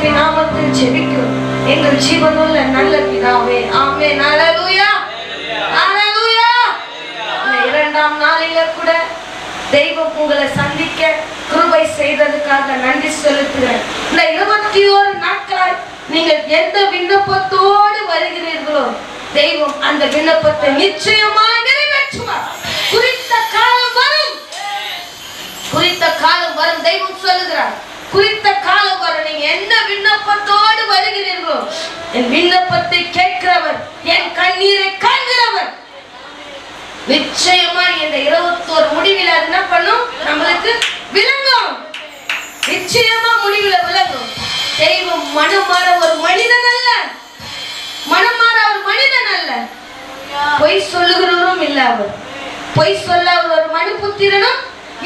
இயேசுவின் நாமத்தில் ஜெபிக்கிறோம் எங்கள் ஜீவனுள்ள நல்ல பிதாவே. ஆமென். ஹல்லேலூயா, ஹல்லேலூயா. இந்த இரண்டாம் நாளிலே கூட தெய்வம் உங்களை சந்திக்க கிருபை செய்ததுக்காக நன்றி செலுத்துகிறேன். இந்த 21 நாட்களாய் நீங்கள் எந்த விண்ணப்பத்தோடு வருகிறீர்களோ தெய்வம் அந்த விண்ணப்பத்தை நிச்சயமாக நிறைவேற்றுவார். குறித்த காலம் வரும், குறித்த காலம் வரும். தெய்வம் சொல்லுகிறார், குறித்த காலம் வரும். நீங்க என்ன விண்ணப்பத்தோடு வருகிறீர்களோ என் விண்ணப்பத்தை கேட்கிறவர், என் கண்ணீரை காண்கிறவர் நிச்சயமா இந்த 21 முடிவில் என்ன பண்ணும்? நம்மளுக்கு விளங்கும். நிச்சயமா முடிவில் விளங்கும். தெய்வம் மனமாற ஒரு மனிதன் அல்ல, மனமாற ஒரு மனிதன் அல்ல. பொய் சொல்லுகிறவரும் இல்ல, அவர் பொய் சொல்ல அவர் ஒரு மனுபுத்திரனும்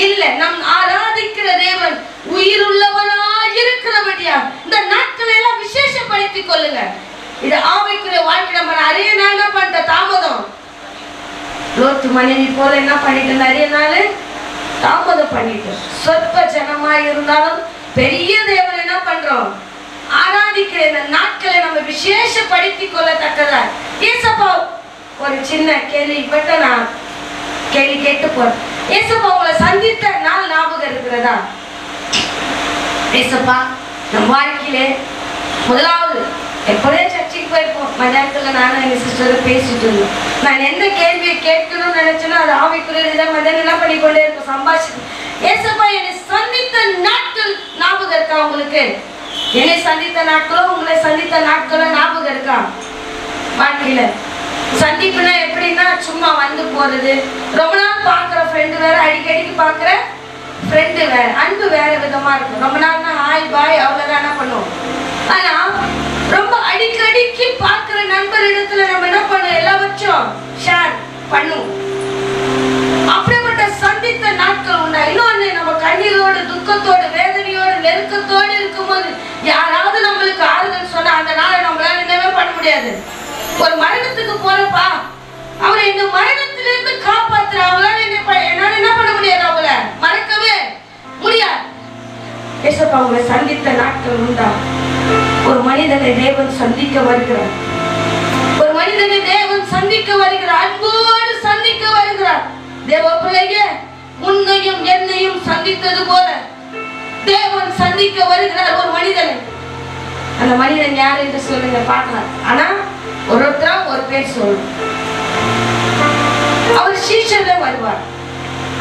இல்ல. நம் ஆராதிக்கிற தேவன் உயிர் உள்ளவராய் இருக்கிறபடியா இந்த நாட்களை எல்லாம் விசேஷப்படுத்திக் கொள்ளுங்க. இது ஆவிக்குரிய வாழ்க்கை. நம்ம நிறைய நாள் என்ன பண்ணிட்ட தாமதம். லோத்து மனைவி போல என்ன பண்ணிட்டு நிறைய நாள் தாமதம் பண்ணிட்டு சொற்ப ஜனமா இருந்தாலும் பெரிய தேவன் என்ன பண்றோம்? ஆராதிக்கிற இந்த நாட்களை நம்ம விசேஷப்படுத்திக் கொள்ளத்தக்கதா. ஏசப்பா ஒரு சின்ன கேள்விப்பட்ட நான் கேள்வி கேட்டு போறேன். ஏசப்பா உங்களை சந்தித்த நாள் ஞாபகம் இருக்கிறதா? ஏசப்பா நம் வாழ்க்கையிலே முதலாவது எப்போதே சர்ச்சைக்கு போயிருப்போம். மதியானத்துல நானும் எங்க சிஸ்டரும் பேசிட்டு இருந்தோம். நான் எந்த கேள்வியை கேட்கணும்னு நினைச்சேன்னா அது ஆவிக்குரிய மதியானம் என்ன பண்ணிக்கொண்டே இருப்போம், சம்பாஷிக்கும். ஏசப்பா என்னை சந்தித்த நாட்கள் ஞாபகம் இருக்கா உங்களுக்கு? என்னை சந்தித்த நாட்களோ உங்களை சந்தித்த நாட்களோ ஞாபகம் இருக்கா? வாழ்க்கையில சந்திப்புனா எப்படின்னா சும்மா வந்து போறது, ரொம்ப நாள் பாக்குற ஃப்ரெண்டு வேற, அடிக்கடிக்கு பாக்குற ஃப்ரெண்டு வேற. அன்பு வேற விதமா இருக்கும். ரொம்ப நாள்னா ஹாய் பாய் அவ்வளவுதான் என்ன பண்ணுவோம். ஆனா ரொம்ப அடிக்கடிக்கு பாக்குற நண்பர் இடத்துல நம்ம என்ன பண்ணுவோம்? எல்லாவற்றும் ஷேர் பண்ணுவோம். அப்படிப்பட்ட சந்தித்த நாட்கள் உண்டா? இன்னொன்னு, நம்ம கண்ணீரோடு துக்கத்தோடு வேதனையோடு நெருக்கத்தோடு இருக்கும்போது யாராவது நம்மளுக்கு ஆறுதல் சொன்னா அந்த நாளை நம்மளால என்னவே பண்ண முடியாது. ஒரு மரணத்துக்கு போறப்பா அவரை இந்த மரணத்திலிருந்து காப்பாத்துற அவளால என்னால என்ன பண்ண முடியாது, அவளை மறக்கவே முடியாது. ஏசப்பா உங்களை சந்தித்த நாட்கள் உண்டா? ஒரு மனிதனை தேவன் சந்திக்க வருகிறார், ஒரு மனிதனை தேவன் சந்திக்க வருகிறார், அன்போடு சந்திக்க வருகிறார். தேவ பிள்ளையே, உன்னையும் என்னையும் சந்தித்தது போல தேவன் சந்திக்க வருகிறார் ஒரு மனிதனை. அந்த மனிதன் யார் என்று சொல்லுங்க பார்க்கலாம். ஆனா ஒருத்தரா ஒரு பேர் சொல்லணும். அவர் சீஷர்ல வருவார்.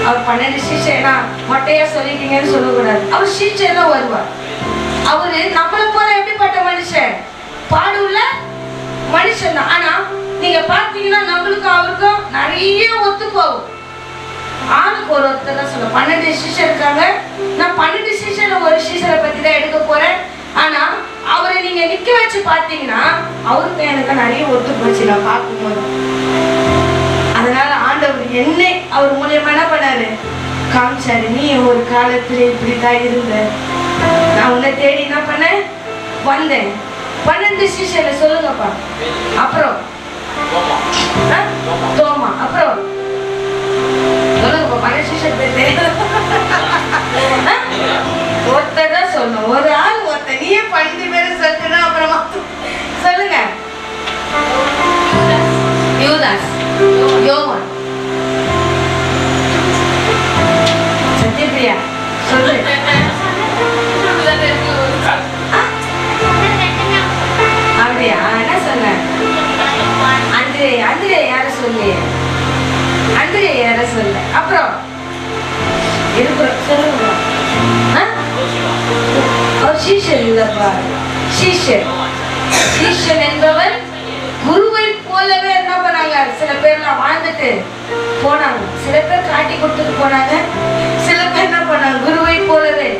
அவர் 12 சீஷர்னா மொட்டையா சொல்லிட்டீங்கன்னு சொல்லக்கூடாது. அவர் சீஷர்ல வருவார். அவரு நம்மளை போல எப்படிப்பட்ட மனுஷன்? பாடுள்ள மனுஷன் தான். ஆனா நீங்க பாத்தீங்கன்னா நம்மளுக்கும் அவருக்கும் நிறைய ஒத்து போகும். ஆளுக்கு ஒரு ஒருத்தர் தான் சொல்ல. 12 சீஷர் இருக்காங்க. நான் 12 சீஷர்ல ஒரு சீஷரை பத்தி தான் எடுக்க போறேன். ஆனா அவரை நீங்க நிக்க வச்சு பாத்தீங்கன்னா அவருக்கு எனக்கு நிறைய ஒத்து போச்சு நான் பார்க்கும்போது. அதனால ஆண்டவர் என்னை அவர் மூலியமா என்ன பண்ணாரு? காமிச்சாரு. நீ ஒரு காலத்துல இப்படிதான் இருந்த, நான் உன்னை தேடி என்ன பண்ணேன் வந்தேன். 12 சீஷர்ல சொல்லுங்கப்பா. அப்புறம் தோமா. அப்புறம் சொல்லுங்கப்பா. 12 சீஷர் பேர் ஒருத்தர் சொல்லணும். ஒரு ஆள் ஒருத்தர். நீயே 12 பேரும் சொல்லிட்டு அப்புறமா சொல்லுங்க. யூதாஸ், யோவான், சத்யபிரியா சொல்லு. அப்படியா? என்ன சொன்ன? அந்திரே. அந்திரே யார சொல்லு? அந்திரே யார சொல்லு? அப்புறம் இருக்கிறோம் சொல்லுங்க. அவர் சீஷர் இல்லப்பா. சீஷர், சீஷன் என்பவர் குருவை போலவே என்ன பண்ணாங்க? சில பேர்லாம் வாழ்ந்துட்டு போனாங்க, சில பேர் காட்டி கொடுத்துட்டு போனாங்க, சில பேர் என்ன பண்ணாங்க? குருவை போலவே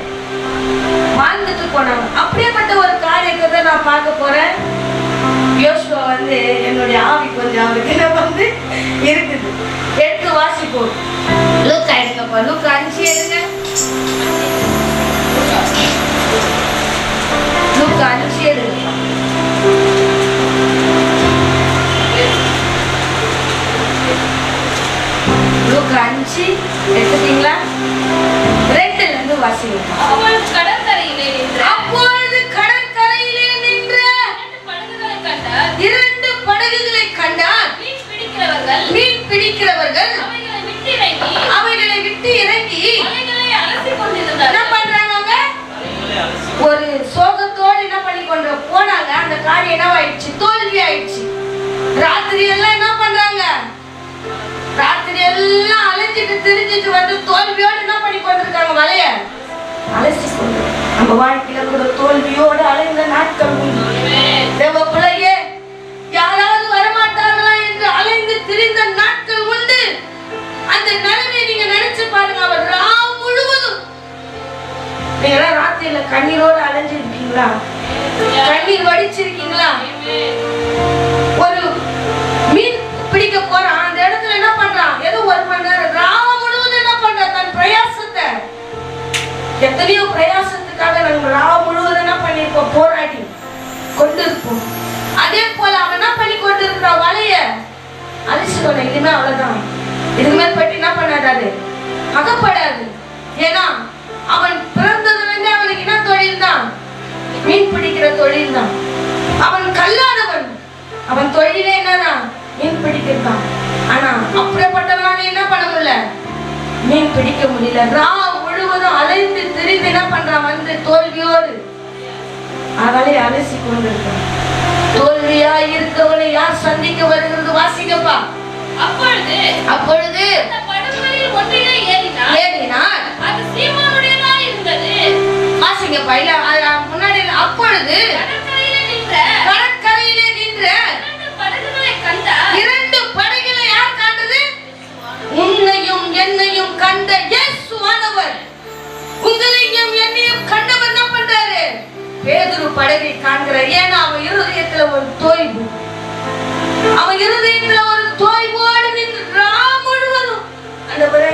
வாழ்ந்துட்டு போனாங்க. அப்படியேப்பட்ட ஒரு காரியத்தை தான் நான் பார்க்க போறேன். யோசுவா வந்து என்னுடைய ஆவி கொஞ்சம் அவருக்கு என்ன வந்து இருக்குது. எடுத்து வாசிப்போம். லூக்கா எடுங்கப்பா. லூக்கா 5 எடுங்க. லூக்கா 5 எடுங்கப்பா. லூக்கா 5 எடுத்துட்டீங்களா? 2ல இருந்து வாசிங்க. அப்பொழுது கடற்கரையிலே காரியம் என்னவாயிடுச்சு? தோல்வி ஆயிடுச்சு. ராத்திரி எல்லாம் என்ன பண்றாங்க? ராத்திரி எல்லாம் அலைஞ்சிட்டு திரிஞ்சிட்டு வந்து தோல்வியோடு என்ன பண்ணி கொண்டிருக்காங்க? வலைய அலசி கொண்டு. நம்ம வாழ்க்கையில கூட தோல்வியோடு அலைந்த நாட்கள் உண்டு. தேவ பிள்ளையே, யாராவது வரமாட்டார்களா என்று அலைந்து திரிந்த நாட்கள் உண்டு. அந்த நிலைமையை நீங்க நினைச்சு பாருங்க. அவர் ராவு முழுவதும், நீங்க ராத்திரியில கண்ணீரோடு அலைஞ்சிருக்கீங்களா? கண்ணீர் வடிச்சிருக்கீங்களா? ஒரு மீன் பிடிக்க போறான், அந்த இடத்துல என்ன பண்றான்? ஏதோ ஒரு மணி நேரம் ராவு முழுவதும் என்ன பண்றான்? தன் பிரயாசத்தை, எத்தனையோ பிரயாசத்துக்காக நம்ம ராவு முழுவதும் என்ன பண்ணிருப்போம்? போராடி கொண்டிருப்போம். அதே போல அவன் என்ன பண்ணி கொண்டிருக்கிற வலைய அழிச்சுக்கணும். இனிமே அவ்வளவுதான், இதுமே பற்றி என்ன பண்ணாது, அகப்படாது. ஏன்னா அவன் பிறந்ததுல அவனுக்கு என்ன தொழில் தான்? மீன் பிடிக்கிற தொழில் தான். அவன் கல்லாதவன், அவன் தொழிலே என்னதான்? மீன் பிடிக்கிறான். ஆனா அப்படிப்பட்டவனால என்ன பண்ண முடியல? மீன் பிடிக்க முடியல. ராவு முழுவதும் அலைந்து திரிந்து என்ன பண்றான்? வந்து தோல்வியோடு அவளை அலசி கொண்டிருக்கான். தோல்வியா இருக்கவனை யார் சந்திக்க வருகிறது? வாசிக்கப்பா. அப்பொழுது ஏறினார். அது சீமோனுடையதா இருந்தது. வாசிக்கப்பா. இல்ல முன்னாடி அப்பொழுது கடற்கரையிலே நின்ற இரண்டு படகுகளை யார் காண்டது? உன்னையும் என்னையும் கண்ட இயேசுவானவர். உங்களையும் என்னையும் கண்டவர் என்ன பண்றாரு? பேதுரு படகை காண்கிறார். ஏன்னா அவன் இருதயத்துல ஒரு தோய்வு, அவன் இருதயத்துல ஒரு தோய்வோடு நின்று ராம் முழுவதும், ஆண்டவரே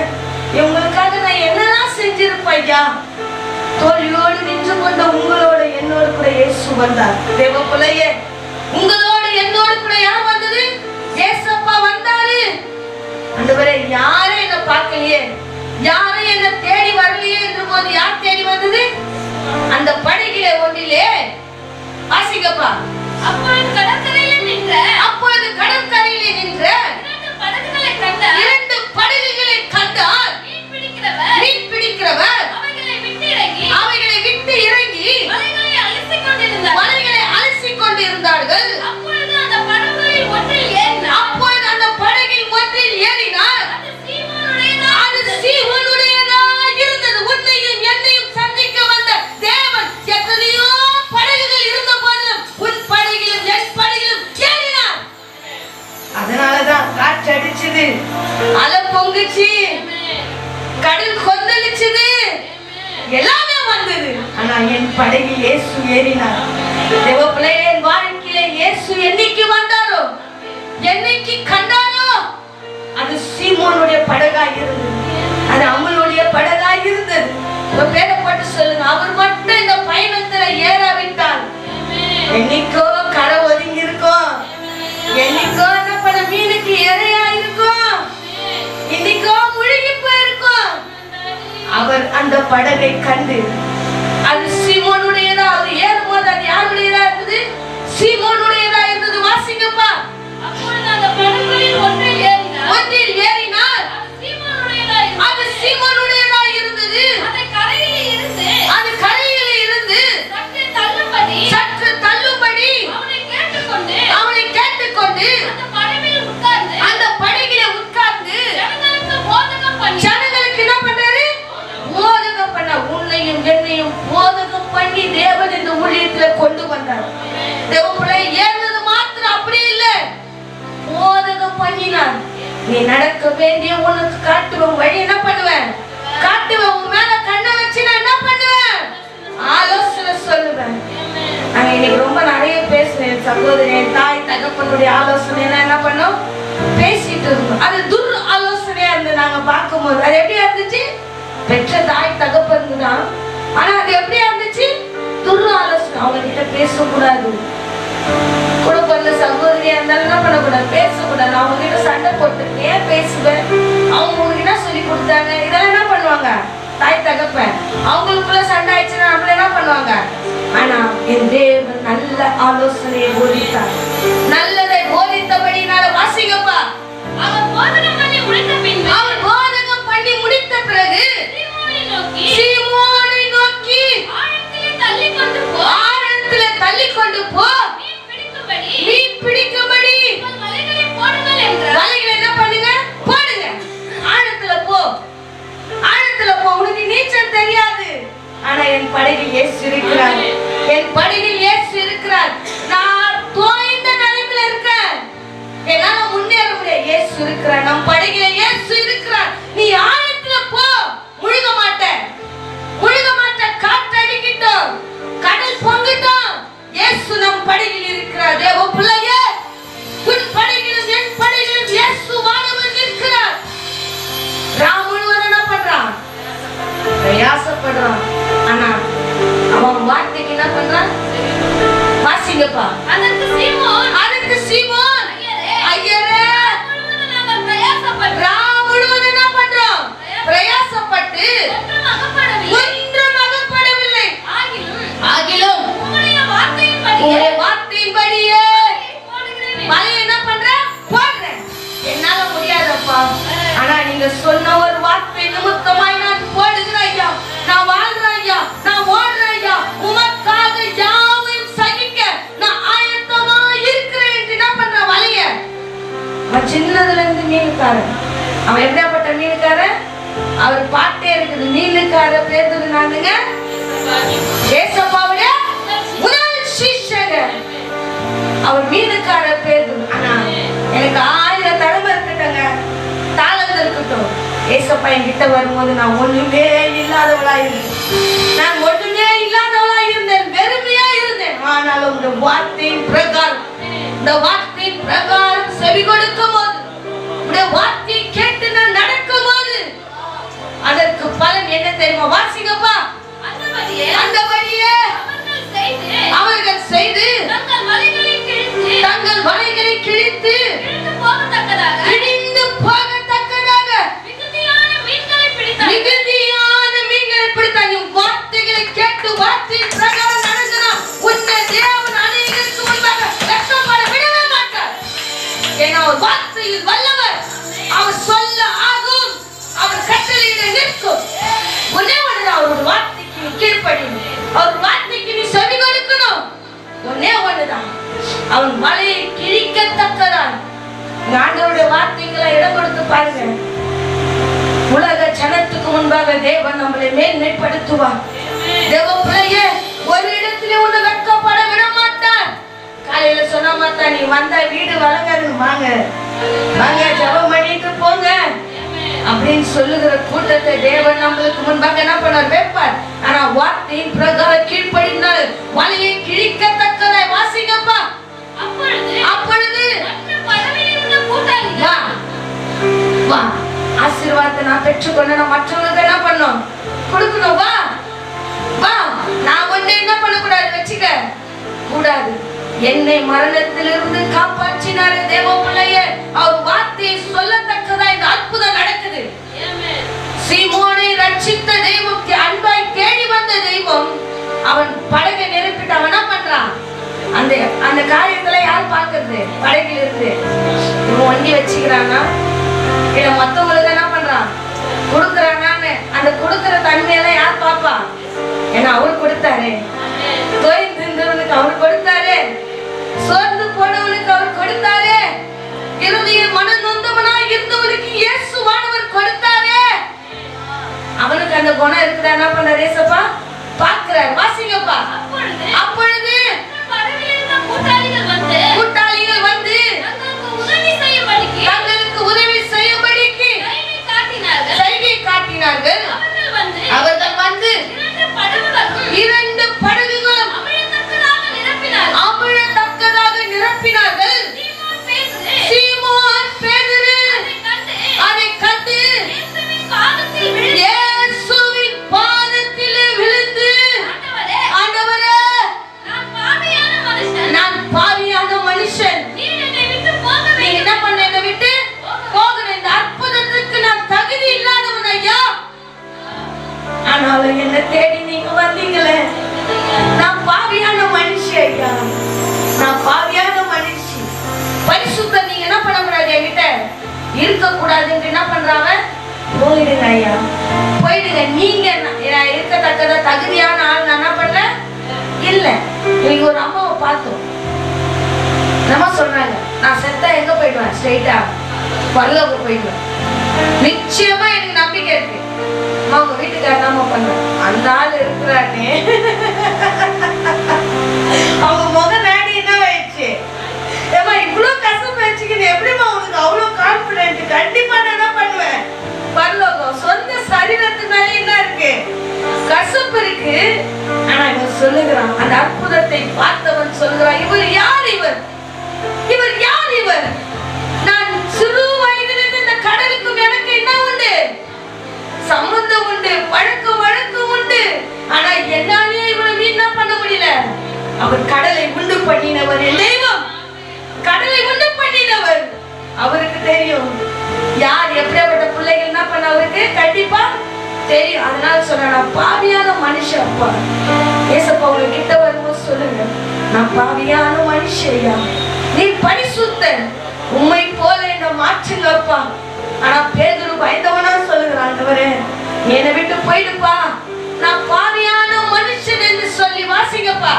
இவங்களுக்காக நான் என்னதான் செஞ்சிருப்பையா? தோல்வியோடு நின்று கொண்ட உங்களோட என்னோடு கூட இயேசு வந்தார். தேவ பிள்ளையே, உங்களோட என்னோடு கூட யார் வந்தது? இயேசப்பா வந்தாரு. ஆண்டவரே யாரும் என்ன பார்க்கலையே, யாரும் என்ன தேடி வரலையே என்று போது யார் தேடி வந்தது? அந்த படகிலே ஒன்றிலே வாசிக்கப்பா. அப்பொழுது கடற்கரையிலே நின்ற இரண்டு படகுகளை கண்டார். மீன் பிடிக்கிறவர் அவைகளை விட்டு இறங்கி வலைகளை அலசிக் கொண்டிருந்தார்கள். அப்பொழுது அந்த படகில் ஒன்றில் ஏறினார். அது சீமோனுடையதாய் இருந்தது. உன்னையும் என்னையும் சந்திக்க வந்த தேவன் எத்தனையோ படகுகள் இருந்த போதிலும் உன் படகிலும் என் படகிலும் ஏறினார். அதனாலதான் காற்று அடிச்சது, அலை பொங்குச்சு, கடல் கொந்தளிச்சது, எல்லாமே வந்தது. ஆனா என் படகில் இயேசு ஏறினார். தேவ பிள்ளையே, என் வாழ்க்கையில இயேசு என்னைக்கு வந்தாரோ, என்னைக்கு கண்டாரோ, அது சீமோனுடைய படகாய் இருந்தது, அது அவங்களுடைய படகாய் இருந்தது. உங்க பேரை போட்டு சொல்லுங்க. அவர் மட்டும் இந்த பயணத்துல ஏறாவிட்டால் என்னைக்கோ கரை ஒதுங்கி இருக்கும், என்னைக்கோ என்ன பண்ண மீனுக்கு இறையா இருக்கும், இன்னைக்கோ முழுகி போயிருக்கும். அவர் அந்த படகை கண்டு, அது சீமோனுடையதா, அவர் ஏறும்போது அது யாருடையதா இருந்தது? சீமோனுடையதா இருந்தது. வாசிங்கப்பா. அப்பொழுது அந்த படகுகளில் ஒன்றில் ஏறினார். அது சீமோனுடையதா இருந்தது. அது கரையிலே இருந்து சற்று தள்ளும்படி அவனை கேட்டுக்கொண்டு அந்த படகிலே உட்கார்ந்து ஜனங்களுக்கு என்ன பண்றாரு? போதகம் பண்ண. உன்னையும் என்னையும் போதகம் பண்ணி தேவன் இந்த ஊழியத்துல கொண்டு வந்தார். தேவனுடைய ஏறுவது மாத்திரம் அப்படி இல்லை, போதகம் பண்ணினார். நீ நடக்க வேண்டிய உனக்கு காட்டுவேன் வழி, என்ன பண்ணுவேன்? காட்டுவேன். உன் மேல கண்ணை வச்சு நான் என்ன பண்ணுவேன்? ஆலோசனை சொல்லுவேன். நாங்க இன்னைக்கு ரொம்ப நிறைய பேசுறேன் சகோதரி. தாய் தகப்பனுடைய ஆலோசனை என்ன பண்ணோம்? பேசிட்டு இருக்கோம். அது துர் ஆலோசனையா இருந்து நாங்க பார்க்கும்போது அது எப்படியா இருந்துச்சு? பெற்ற தாய் தகப்பன் தான். ஆனா அது எப்படியா இருந்துச்சு? துர் ஆலோசனை. அவங்க கிட்ட பேசக்கூடாது. கூட பிறந்த சகோதரியா இருந்தாலும் என்ன பண்ணக்கூடாது? பேசக்கூடாது. அவங்க கிட்ட சண்டை போட்டு ஏன் பேசுவேன்? அவங்க உங்களுக்கு என்ன சொல்லி கொடுத்தாங்க? இதெல்லாம் என்ன பண்ணுவாங்க? தாய் தகப்பன் அவங்களுக்குள்ள சண்டை ஆயிடுச்சுன்னா நம்மள என்ன பண்ணுவாங்க? ஆனா என் தேவன் நல்ல ஆலோசனையை போதித்தார். நல்லதை போதித்தபடினால வாசிங்கப்பா. அவர் போதகம் பண்ணி முடித்த பிறகு சீமோனை நோக்கி ஆழத்திலே தள்ளி கொண்டு போ, பிடிக்கும்படி வலைகளை போடுங்கள் என்றார். வலைகளை என்ன பண்ணுங்க? போடுங்க. ஆழத்துல போ, ஆழத்துல போ. உனக்கு நீச்சல் தெரியாது, ஆனா என் படகில் இயேசு இருக்கிறார். என் படகில் இயேசு இருக்கிறார். நான் தோய்ந்த நிலைமையில இருக்கேன், என்னால முன்னேற முடியாது. இயேசு இருக்கிறார், நம் படகில இயேசு இருக்கிறார். நீ ஆழத்துல போ, முழுக மாட்ட, முழுக மாட்ட. காற்று அடிக்கட்டும், கடல் பொங்கட்டும், இயேசு நம் படகில் இருக்கிறார். தேவ பிள்ளையே, உன் படகிலும் என் படகிலும் இயேசு வானவர் இருக்கிறார். ராம் முழுவதும் என்ன பண்றான்? பிரயாசப்படுறான். ஆனா அவன் வார்த்தைக்கு என்ன பண்றான்? வாசிங்கப்பா. அதற்கு சீமோன் ஐயரே, நாங்கள் பிரயாசப்பட்டு ராம் முழுவதும் என்ன பண்றோம்? பிரயாசப்பட்டு ஒன்றும் அகப்படவில்லை. ஆகிலும் உம்முடைய வார்த்தையின்படி உம்முடைய வார்த்தையின்படியே போடுகிறேன். மலை என்ன பண்ற? போடுறேன். என்னால முடியாதப்பா, ஆனா நீங்க சொன்ன ஒரு வார்த்தை நிமித்தமாய் நான் போடுகிறேன் ஐயா. நான் வாழ்றேன் ஐயா, நான் ஓடுறேன் ஐயா. உமக்காக யாவையும் சகிக்க நான் ஆயத்தமா இருக்கிறேன் என்று என்ன பண்ற? வலைய அவன் சின்னதுல இருந்து மீனுக்காரன். அவன் எப்படியாப்பட்ட மீனுக்காரன்? அவர் பாட்டே இருக்குது, மீனுக்கார பேதுரு நானுங்க ஏசப்பாவுடைய முதல் சிஷ்யர். அவர் மீனுக்கார பேதுரு. ஆனா எனக்கு 1000 தடவை இருக்கட்டுங்க, தாளங்கள் இருக்கட்டும், ஏசப்பா என்கிட்ட வரும்போது நான் ஒண்ணுமே இல்லாதவளா இருந்தேன். நான் ஒண்ணுமே இல்லாதவளா இருந்தேன், வெறுமையா இருந்தேன். ஆனாலும் இந்த வார்த்தையின் பிரகாரம், இந்த வார்த்தையின் பிரகாரம் செவி கொடுக்கும் போது, இந்த வார்த்தையை கேட்டு நான் நடக்கும் போது அதற்கு பலன் என்ன தெரியுமா? வாசிங்கப்பா. அந்த வழியே அவர்கள் செய்து தங்கள் வலைகளை கிழித்து கிழிந்து போகத்தக்கதாக மிகுதியான மீன்களை பிடித்தார். வார்த்தைகளை கேட்டு வார்த்தையின் பிரகாரம் நடந்தனா உன்னை தேவன் அநேகருக்கு முன்பாக வெட்கப்பட விடவே மாட்டார். ஏன்னா அவர் வார்த்தையில் வல்லவர். அவர் சொல்ல ஆகும், அவர் கட்டளையிட நிற்கும். ஒரே ஒன்று, அவருடைய வார்த்தைக்கு நீ கீழ்ப்படியணும், அவர் வார்த்தைக்கு நீ செவி கொடுக்கணும். ஒன்னே ஒண்ணுதான், அவன் வலையை கிழிக்கத்தக்கதான். ஆண்டவருடைய வார்த்தைகளை இடம் கொடுத்து பாருங்க. உலக ஜனத்துக்கு முன்பாக தேவன் நம்மளை மேன்மைப்படுத்துவார். தேவ பிள்ளையே, ஒரு இடத்திலே உன்னை வெட்கப்பட விட மாட்டார். காலையில சொன்ன மாட்டா, நீ வந்தா வீடு வழங்காது, வாங்க வாங்க ஜெபம் பண்ணிட்டு போங்க அப்படின்னு சொல்லுகிற கூட்டத்தை தேவன் நம்மளுக்கு முன்பாக என்ன பண்ணார்? வைப்பார். ஆனா வார்த்தையின் பிரகாரம் கீழ்ப்படினால் வலையை கிழிக்கத்தக்கதை. வாசிங்கப்பா. அப்பொழுது வா, ஆசீர்வாதத்தை நான் பெற்றுக்கொண்டு நான் மற்றவங்களுக்கு என்ன பண்ணணும்? கொடுக்கணும். வா வா. நான் ஒண்ணு என்ன பண்ணக்கூடாது? வச்சுக்க கூடாது. என்னை மரணத்திலிருந்து காப்பாற்றினாரே தேவ பிள்ளையே, அவர் வார்த்தையை சொல்லத்தக்கதா இந்த அற்புதம் நடக்குது. சீமோனை ரட்சித்த தெய்வம், அன்பாய் தேடி வந்த தெய்வம், அவன் படகை நிரப்பிட்டு அவன் என்ன பண்றான்? அந்த அந்த காரியத்துல யார் பாக்குறது? படகில் இருந்து இவன் வண்டி வச்சுக்கிறானா இல்ல மத்தவங்களுக்கு என்ன பண்றான்? கொடுக்குறானான்னு அந்த கொடுக்குற தன்மையெல்லாம் யார் பாப்பா? ஏன்னா அவரு கொடுத்தாரு. தோய்ந்திருந்தவனுக்கு அவர் கொடுத்தாரு, சோர்ந்து போனவனுக்கு அவர் கொடுத்தாரு, இருதய மன நொந்தவனா இருந்தவனுக்கு இயேசுவானவர் கொடுத்தாரு. அவனுக்கு அந்த குணம் இருக்குதா? என்ன பண்ற? ஏசப்பா பாக்குறாரு. வாசிங்கப்பா. அப்பொழுது கூட்டாளிகள் வந்து தங்களுக்கு உதவி செய்யும்படிக்கு சைகை காட்டினார்கள். அவர்கள் வந்து 2 படகுகளும் அமிழத்தக்கதாக நிரப்பினார்கள். சீமோன் பேதுரு அதை கண்டு இயேசுவின் பாதத்திலே விழுந்து, ஆண்டவரே, நான் பாவியான மனுஷன், நீ என்ன பண்ண? என்னை விட்டு போகணும். இந்த அற்புதத்துக்கு நான் தகுதி இல்லாதவன் ஐயா. ஆனாலும் என்ன தேடி நீங்க வந்தீங்களே. நான் பாவியான மனுஷி ஐயா, நான் பாவியான மனுஷி. பரிசுத்தம் நீங்க என்ன பண்ண கூடாது? என்கிட்ட இருக்க கூடாதுன்னு என்ன பண்றாங்க? போயிடுங்க ஐயா, போயிடுங்க. நீங்க இருக்கத்தக்கத தகுதியான ஆள் நான் என்ன பண்றேன்? இல்ல. இன்னைக்கு ஒரு அம்மாவை பார்த்தோம், என்னமா சொல்றாங்க, நான் செத்தா எங்க போயிடுவேன்? ஸ்ட்ரைட்டா பரலோகம் போயிடுவேன். நிச்சயமா எனக்கு நம்பிக்கை இருக்கு. அவங்க வீட்டுக்காரர் நாம பண்ண அந்த ஆள் இருக்கிறானே, அவங்க முக நாடி என்ன ஆயிடுச்சு? ஏமா இவ்வளவு கஷ்டம் வச்சுக்கிட்டு எப்படிமா உனக்கு அவ்வளவு கான்பிடன்ட்? கண்டிப்பா நான் என்ன பண்ணுவேன்? பரலோகம். சொந்த சரீரத்துக்கு மேல என்ன இருக்கு? கசப்பு இருக்கு. ஆனா இவன் சொல்லுகிறான், அந்த அற்புதத்தை பார்த்தவன் சொல்லுகிறான், இவர் யார்? இவர் யார்? இவர் நான் சிறு வயதிலிருந்து இந்த கடலுக்கும் எனக்கு என்ன உண்டு? சம்பந்தம் உண்டு, வழக்கம் உண்டு. ஆனா என்னாலே இவனை வீணா பண்ண முடியல. அவர் கடலை உண்டு பண்ணினவர், என் தெய்வம் கடலை உண்டு பண்ணினவர். அவருக்கு தெரியும் யார் எப்படிப்பட்ட பிள்ளைகள் என்ன பண்ண அவருக்கு கண்டிப்பா தெரியும். அதனால சொல்ற, நான் பாவியான மனுஷன் அப்பா. ஏசப்பா உங்களுக்கு கிட்ட வரும்போது சொல்லுங்க, நான் பாவியான மனுஷையா, நீ பரிசுத்தன், உம்மை போல என்ன மாற்றுங்கப்பா. ஆனா பேதுரு பயந்தவனா சொல்லுகிறான், ஆண்டவரே என்னை விட்டு போயிடுப்பா, நான் பாவியான மனுஷன் என்று சொல்லி வாசிங்கப்பா.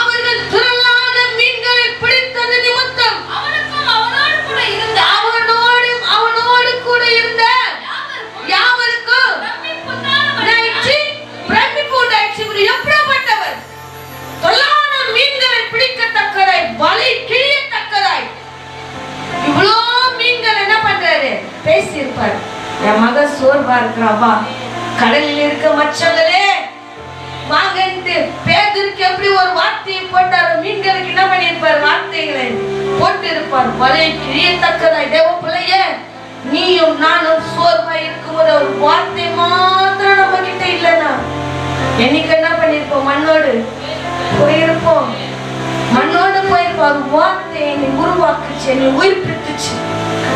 அவர்கள் திரளான மீன்களை பிடித்தது நிமித்தம் அவனுக்கும் அவனோடு கூட இருந்த யாவருக்கும் பிரமிப்பு உண்டாயிற்று. எப்படிப்பட்டவர்? திரளான மீன்களை பிடிக்கத்தக்கதாய், வலை கிழியத்தக்கதாய் இவ்வளோ மீன்கள் என்ன பண்றாரு? பேசி இருப்பார். என் மக சோர்வா இருக்கிறாவா, கடலில் இருக்க மச்சங்களே வாங்கன்ட்டு பேதுருக்கு எப்படி ஒரு வார்த்தையை போட்டாரோ, மீன்களுக்கு என்ன பண்ணியிருப்பார்? வார்த்தைகளை போட்டு இருப்பார். வலை கிழியத்தக்கதாய். தேவ பிள்ளையே, நீயும் நானும் சோர்வா இருக்கும்போது ஒரு வார்த்தை மாத்திரம் நம்ம கிட்ட இல்லைன்னா என்னைக்கு என்ன பண்ணிருப்போம்? மண்ணோடு போயிருப்போம். மண்ணோடு போயிருப்போம். ஒரு வார்த்தை என்னை உருவாக்குச்சு, என்னை உயிர்ப்பித்துச்சு.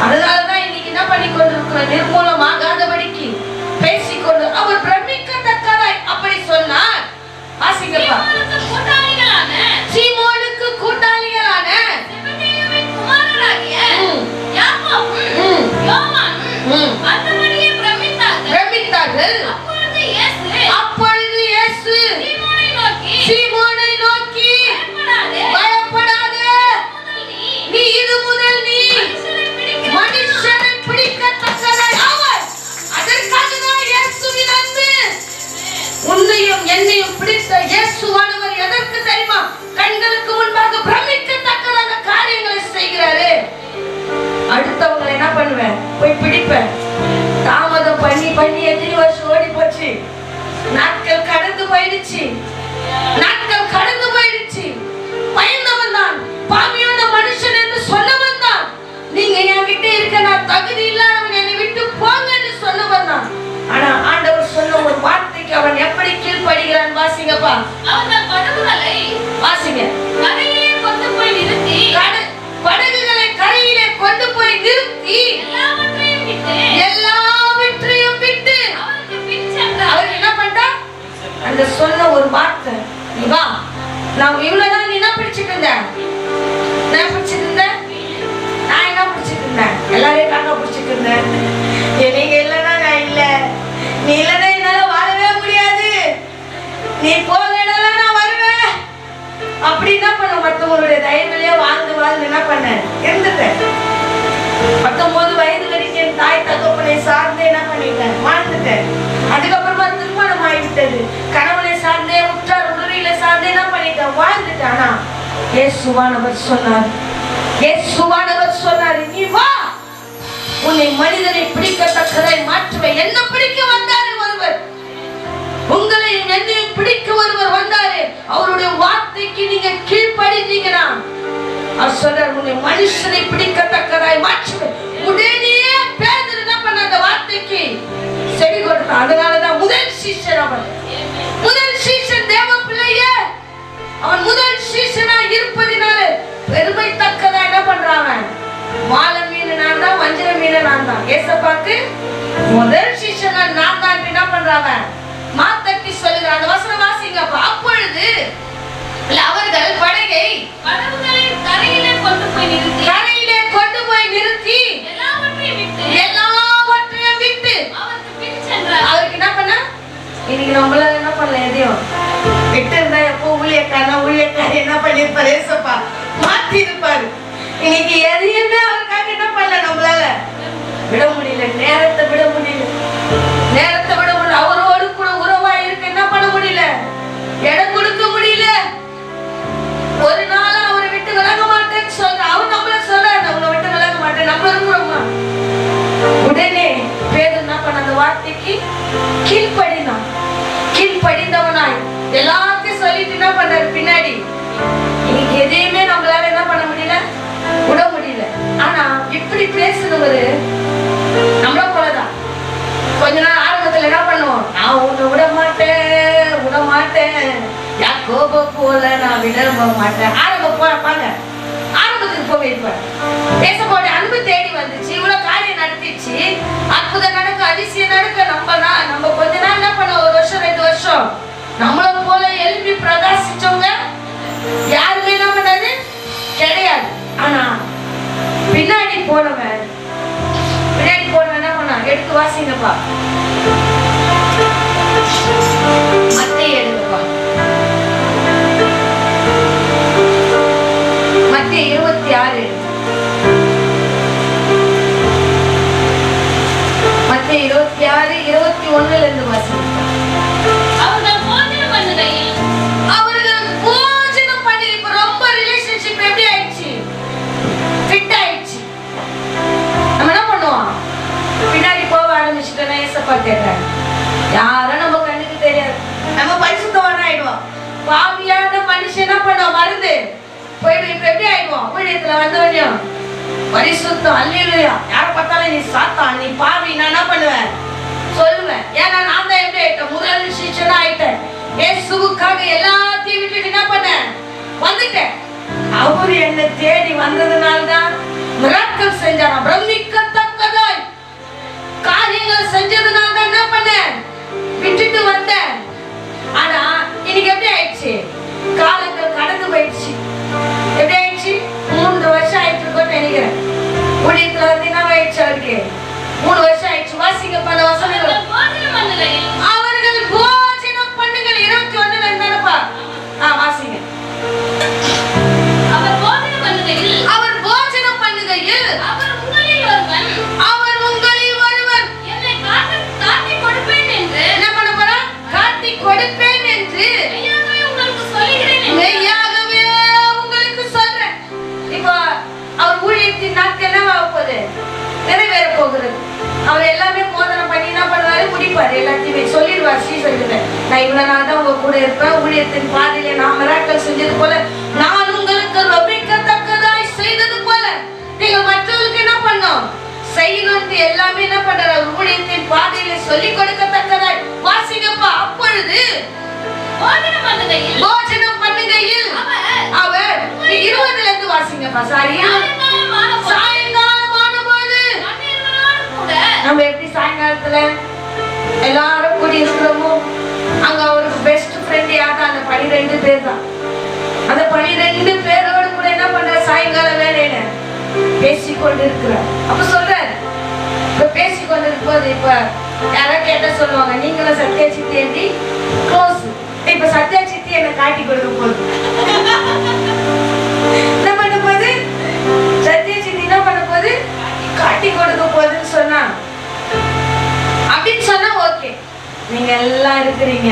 அதனாலதான் இன்னைக்கு என்ன பண்ணி கொண்டிருக்கிறோம்? நிர்மூலமாகாதபடிக்கு பேசிக்கொண்டு அவர் பிரமிக்கத்தக்கதாய் அப்படி சொன்னார். வாசிங்கப்பா. சீமோனுக்கு கூட்டாளிகளான செபதேயுவின் குமாரராகிய யாக்கோபும் யோவானும் அந்தபடியே பிரமித்தார்கள். அப்பொழுது இயேசு சீமோனை நோக்கி பயப்படாதே, நீ இது முதல் நீ மனுஷனை பிடிக்கத்தக்கதாய். அவர் அதற்காகதான் இயேசுவின் அன்பு. உன்னையும் என்னையும் பிடித்த இயேசுவானவர் எதற்கு தெரியுமா? கண்களுக்கு முன்பாக பிரமிக்கத்தக்கதான காரியங்களை செய்கிறாரு. அடுத்தவங்களை என்ன பண்ணுவேன்? போய் பிடிப்பேன். தாமதம் பண்ணி எத்தனை வருஷம் ஓடி போச்சு. நாட்கள் கடந்து போயிடுச்சு. பயந்தவன் தான், பாவியான மனுஷன் என்று சொன்னவன் தான். நீங்க என் கிட்ட இருக்க நான் தகுதி இல்லாதவன், என்னை விட்டு போங்கன்னு சொன்னவன் தான். ஆனா ஆண்டவர் சொன்ன ஒரு வார்த்தைக்கு அவன் எப்படி கீழ்ப்படுகிறான்? வாசிங்கப்பா. அவர்கள் படகுகளை வாசிங்க. கரையிலே கொண்டு போய் நிறுத்தி படகுகளை கரையிலே கொண்டு போய் நிறுத்தி எல்லாவற்றையும் விட்டு அவருக்கு பின் சென்றார். அவர் என்ன பண்ணா? அந்த சொன்ன ஒரு வார்த்தை, நீ வா. நான் இவ்வளவுதான் நீ என்ன பிடிச்சிட்டு இருந்த? நான் பிடிச்சிட்டு இருந்தேன். நான் என்ன பிடிச்சிட்டு இருந்தேன்? எல்லாரையும் காக்கா பிடிச்சிட்டு இருந்தேன். நீங்க இல்லைன்னா நான் இல்லை, நீ இல்லைன்னா என்னால வாழவே முடியாது, நீ போகலன்னா நான் வருவேன். அப்படி என்ன பண்ண? மற்றவங்களுடைய தயவுலயே வாழ்ந்து என்ன பண்ண? இருந்துட்டேன். 19 வயது வரைக்கும் என் தாய் தகப்பனை சார்ந்து என்ன பண்ணிட்டேன்? வாழ்ந்துட்டேன். அதுக்கப்புறமா திருமணம் ஆகிவிட்டது. கணவனை சார்ந்தே, உற்றார் உறவில சார்ந்தே என்ன பண்ணிட்டேன்? வாழ்ந்துட்டேன். ஆனா இயேசுவானவர் சொன்னார், நீ வா, உன்னை மனிதனை பிடிக்கத்தக்கதை மாற்றுவேன். என்ன பிடிக்க வந்தாரு ஒருவர், உங்களையும் என்னையும் பிடிக்க ஒருவர் வந்தாரு. அவருடைய வார்த்தைக்கு நீங்க கீழ்ப்படிந்தீங்கன்னா அவர் சொல்றார், உன்னை மனுஷனை பிடிக்கத்தக்கதாய் மாற்றுவேன். உடனே பேதுரு என்ன பண்ண? அந்த வார்த்தைக்கு செவி கொடுத்தான். அதனாலதான் முதல் சீஷன் அவன். முதல் சீஷன் தேவ பிள்ளையே, அவன் முதல் சீஷனா இருப்பதினால பெருமை தக்கதா என்ன பண்றாங்க? மாலை மீன் நான் தான், வஞ்சிர மீன் நான் தான். ஏசப்பாக்கு முதல் சீஷனா நான் தான் என்ன பண்றாங்க? மாத்தட்டி சொல்லுகிறான். அந்த வசனம் வாசிங்க. அப்பொழுது அவர்கள் படகுகளை கரையிலே கொண்டு போய் நிறுத்தி எல்லாவற்றையும் விட்டு அவருக்கு என்ன பண்ண? இன்னைக்கு நம்மளால என்ன பண்ணல? எதையும் விட்டு இருந்தா எப்போ ஊழியக்காரனா பின்னாடி என்ன பண்ணிருப்பாரு ஏசப்பா மாத்தி இருப்பாரு. இன்னைக்கு எதையுமே அவருக்காக என்ன பண்ணல, நம்மளால விட முடியல, நேரத்தை விட முடியல, நேரத்தை விட முடியல, அவரோடு கூட உறவா இருக்க என்ன பண்ண முடியல, இடம் கொடுக்க முடியல. ஒரு நாள் அவரை விட்டு விலக மாட்டேன்னு சொல்ற, அவர் நம்மள சொல்றாரு நம்மளை விட்டு விலக மாட்டேன், நம்ம இருக்கிறோமா. உடனே பேதுரு என்ன பண்ண, அந்த வார்த்தைக்கு கீழ்ப்படினான். கீழ்ப்படிந்தவனாய் எல்லாத்தையும் சொல்லிட்டு என்ன பண்றாரு பின்னாடி. இன்னைக்கு எதையுமே நம்மளால என்ன பண்ண முடியல, விட முடியல. ஆனா இப்படி பேசுனவரு நம்மள போலதான். கொஞ்ச நாள் ஆரம்பத்துல என்ன பண்ணுவோம், நான் உன்னை விட மாட்டேன் யாக்கோபு போல நான் விட மாட்டேன். ஆரம்பப்பாங்க ஆரம்பத்துக்கு போயிருப்பாரு. பேசப்போட அன்பு தேடி வந்துச்சு, இவ்வளவு காரியம் நடத்திச்சு, அற்புதம் நடக்க, அதிசயம் நடக்க. நம்ம கொஞ்ச நாள் என்ன பண்ண, 1 வருஷம் 2 வருஷம் நம்மள போல எழுப்பி பிரகாசிச்சவங்க யாருமே என்ன பண்ணாது கிடையாது. ஆனா பின்னாடி போனவன் என்ன பண்ணா, எடுத்து வாசிங்கப்பா, மத்தேயு எடுங்கப்பா, மத்தேயு 26 மத்தேயு 26 21 இருந்து வாசிங்க. அவர்கள் போஜனம் பண்ணி இப்ப ரொம்ப ரிலேஷன்ஷிப் எப்படி ஆயிடுச்சு, ஃபிட் ஆயிடுச்சு. நம்ம என்ன பண்ணுவோம், பின்னாடி போக ஆரம்பிச்சுட்டோன்னா ஏசப்பா கேட்கிறாங்க, யாரும் நம்ம கண்ணுக்கு தெரியாது, நம்ம பரிசுத்தவான ஆயிடுவோம். பாவியான மனுஷன் என்ன பண்ணுவோம், மருந்து போயிடும். இப்ப எப்படி ஆயிடுவோம், ஊழியத்துல வந்தவனையும் பரிசுத்தம் அல்லேலூயா, யாரை பார்த்தாலும் நீ சாத்தான், நீ பாவி, நான் என்ன பண்ணுவேன் சொல்லுவேன். ஏன்னா நான் தான் எப்படி ஆயிட்டேன், முதல் சிஷ்யனா ஆயிட்டேன். இயேசுவுக்காக எல்லாத்தையும் விட்டுட்டு என்ன பண்ணேன், வந்துட்டேன். அவரு என்னை தேடி வந்ததுனால்தான் மிராக்கிள் செஞ்சாராம், பிரமிக்கத்தக்கதாய் காரியங்கள் செஞ்சதுனால்தான் என்ன பண்ணேன், விட்டுட்டு வந்தேன். ஆனா இன்னைக்கு எப்படி ஆயிடுச்சு, காலங்கள் கடந்து போயிடுச்சு. எப்படி ஆயிடுச்சு, 3 வருஷம் ஆயிட்டு இருக்கோன்னு நினைக்கிறேன். ஊழியத்துல வந்து என்ன ஆயிடுச்சு, அவருக்கு 3 வருஷம் ஆயிடுச்சு. வாசிங்க பல வசனங்கள். அவர்கள் போஜனம் பண்ணுங்கள் 21 இருந்தானப்பா. வாசிங்க. அவர் போஜனம் பண்ணுகையில் அவர் உங்களில் ஒருவன் என்னை காட்டி கொடுப்பேன் என்று என்ன பண்ண போறான், காட்டி கொடுப்பேன் என்று மெய்யாகவே உங்களுக்கு சொல்றேன். இப்போ அவர் ஊழியத்தின் நாட்கள் என்ன ஆக போகுது, நிறைவேற போகிறது. அவர் எல்லாமே போதனை பண்ணி என்ன பண்ணுவாரு, முடிப்பாரு, எல்லாத்தையுமே சொல்லிடுவார். சொல்லிடுறேன், நான் இவ்வளவு நாள் தான் உங்க கூட இருப்பேன், ஊழியத்தின் பாதையில நான் மிராக்கிள் செஞ்சது போல நான் உங்களுக்கு ரபிக்கத்தக்கதாய் செய்தது போல நீங்க மற்றவர்களுக்கு என்ன பண்ணணும் செய்யணும்னு எல்லாமே என்ன பண்றாரு, அவர் ஊழியத்தின் பாதையில சொல்லி கொடுக்கத்தக்கதாய். வாசிங்கப்பா. அப்பொழுது போஜனம் பண்ணுகையில் அவர் 20 இருந்து வாசிங்கப்பா. சாரியா, சாயங்காலமான போது நம்ம எப்படி சாயங்காலத்துல எல்லாரும் கூடி இருக்கிறோமோ, அங்க அவருக்கு பெஸ்ட் ஃப்ரெண்ட் யாரா, அந்த 12 பேர் தான். அந்த 12 பேரோடு கூட என்ன பண்ற, சாயங்கால வேலையில பேசிக்கொண்டு இருக்கிறார். அப்ப சொல்றாரு, இப்ப பேசிக்கொண்டு இருக்கும்போது இப்ப யாரா கேட்ட சொல்லுவாங்க, நீங்களும் சத்யா சித்தி எப்படி க்ளோஸ். இப்ப சத்யா சித்தி என்ன காட்டி கொடுக்க போகுது, என்ன பண்ண போகுது, சத்யா சித்தி என்ன பண்ண போகுது, காட்டி கொடுக்க போகுதுன்னு சொன்னா, அப்படின்னு சொன்னா ஓகே, நீங்க எல்லாம் இருக்கிறீங்க,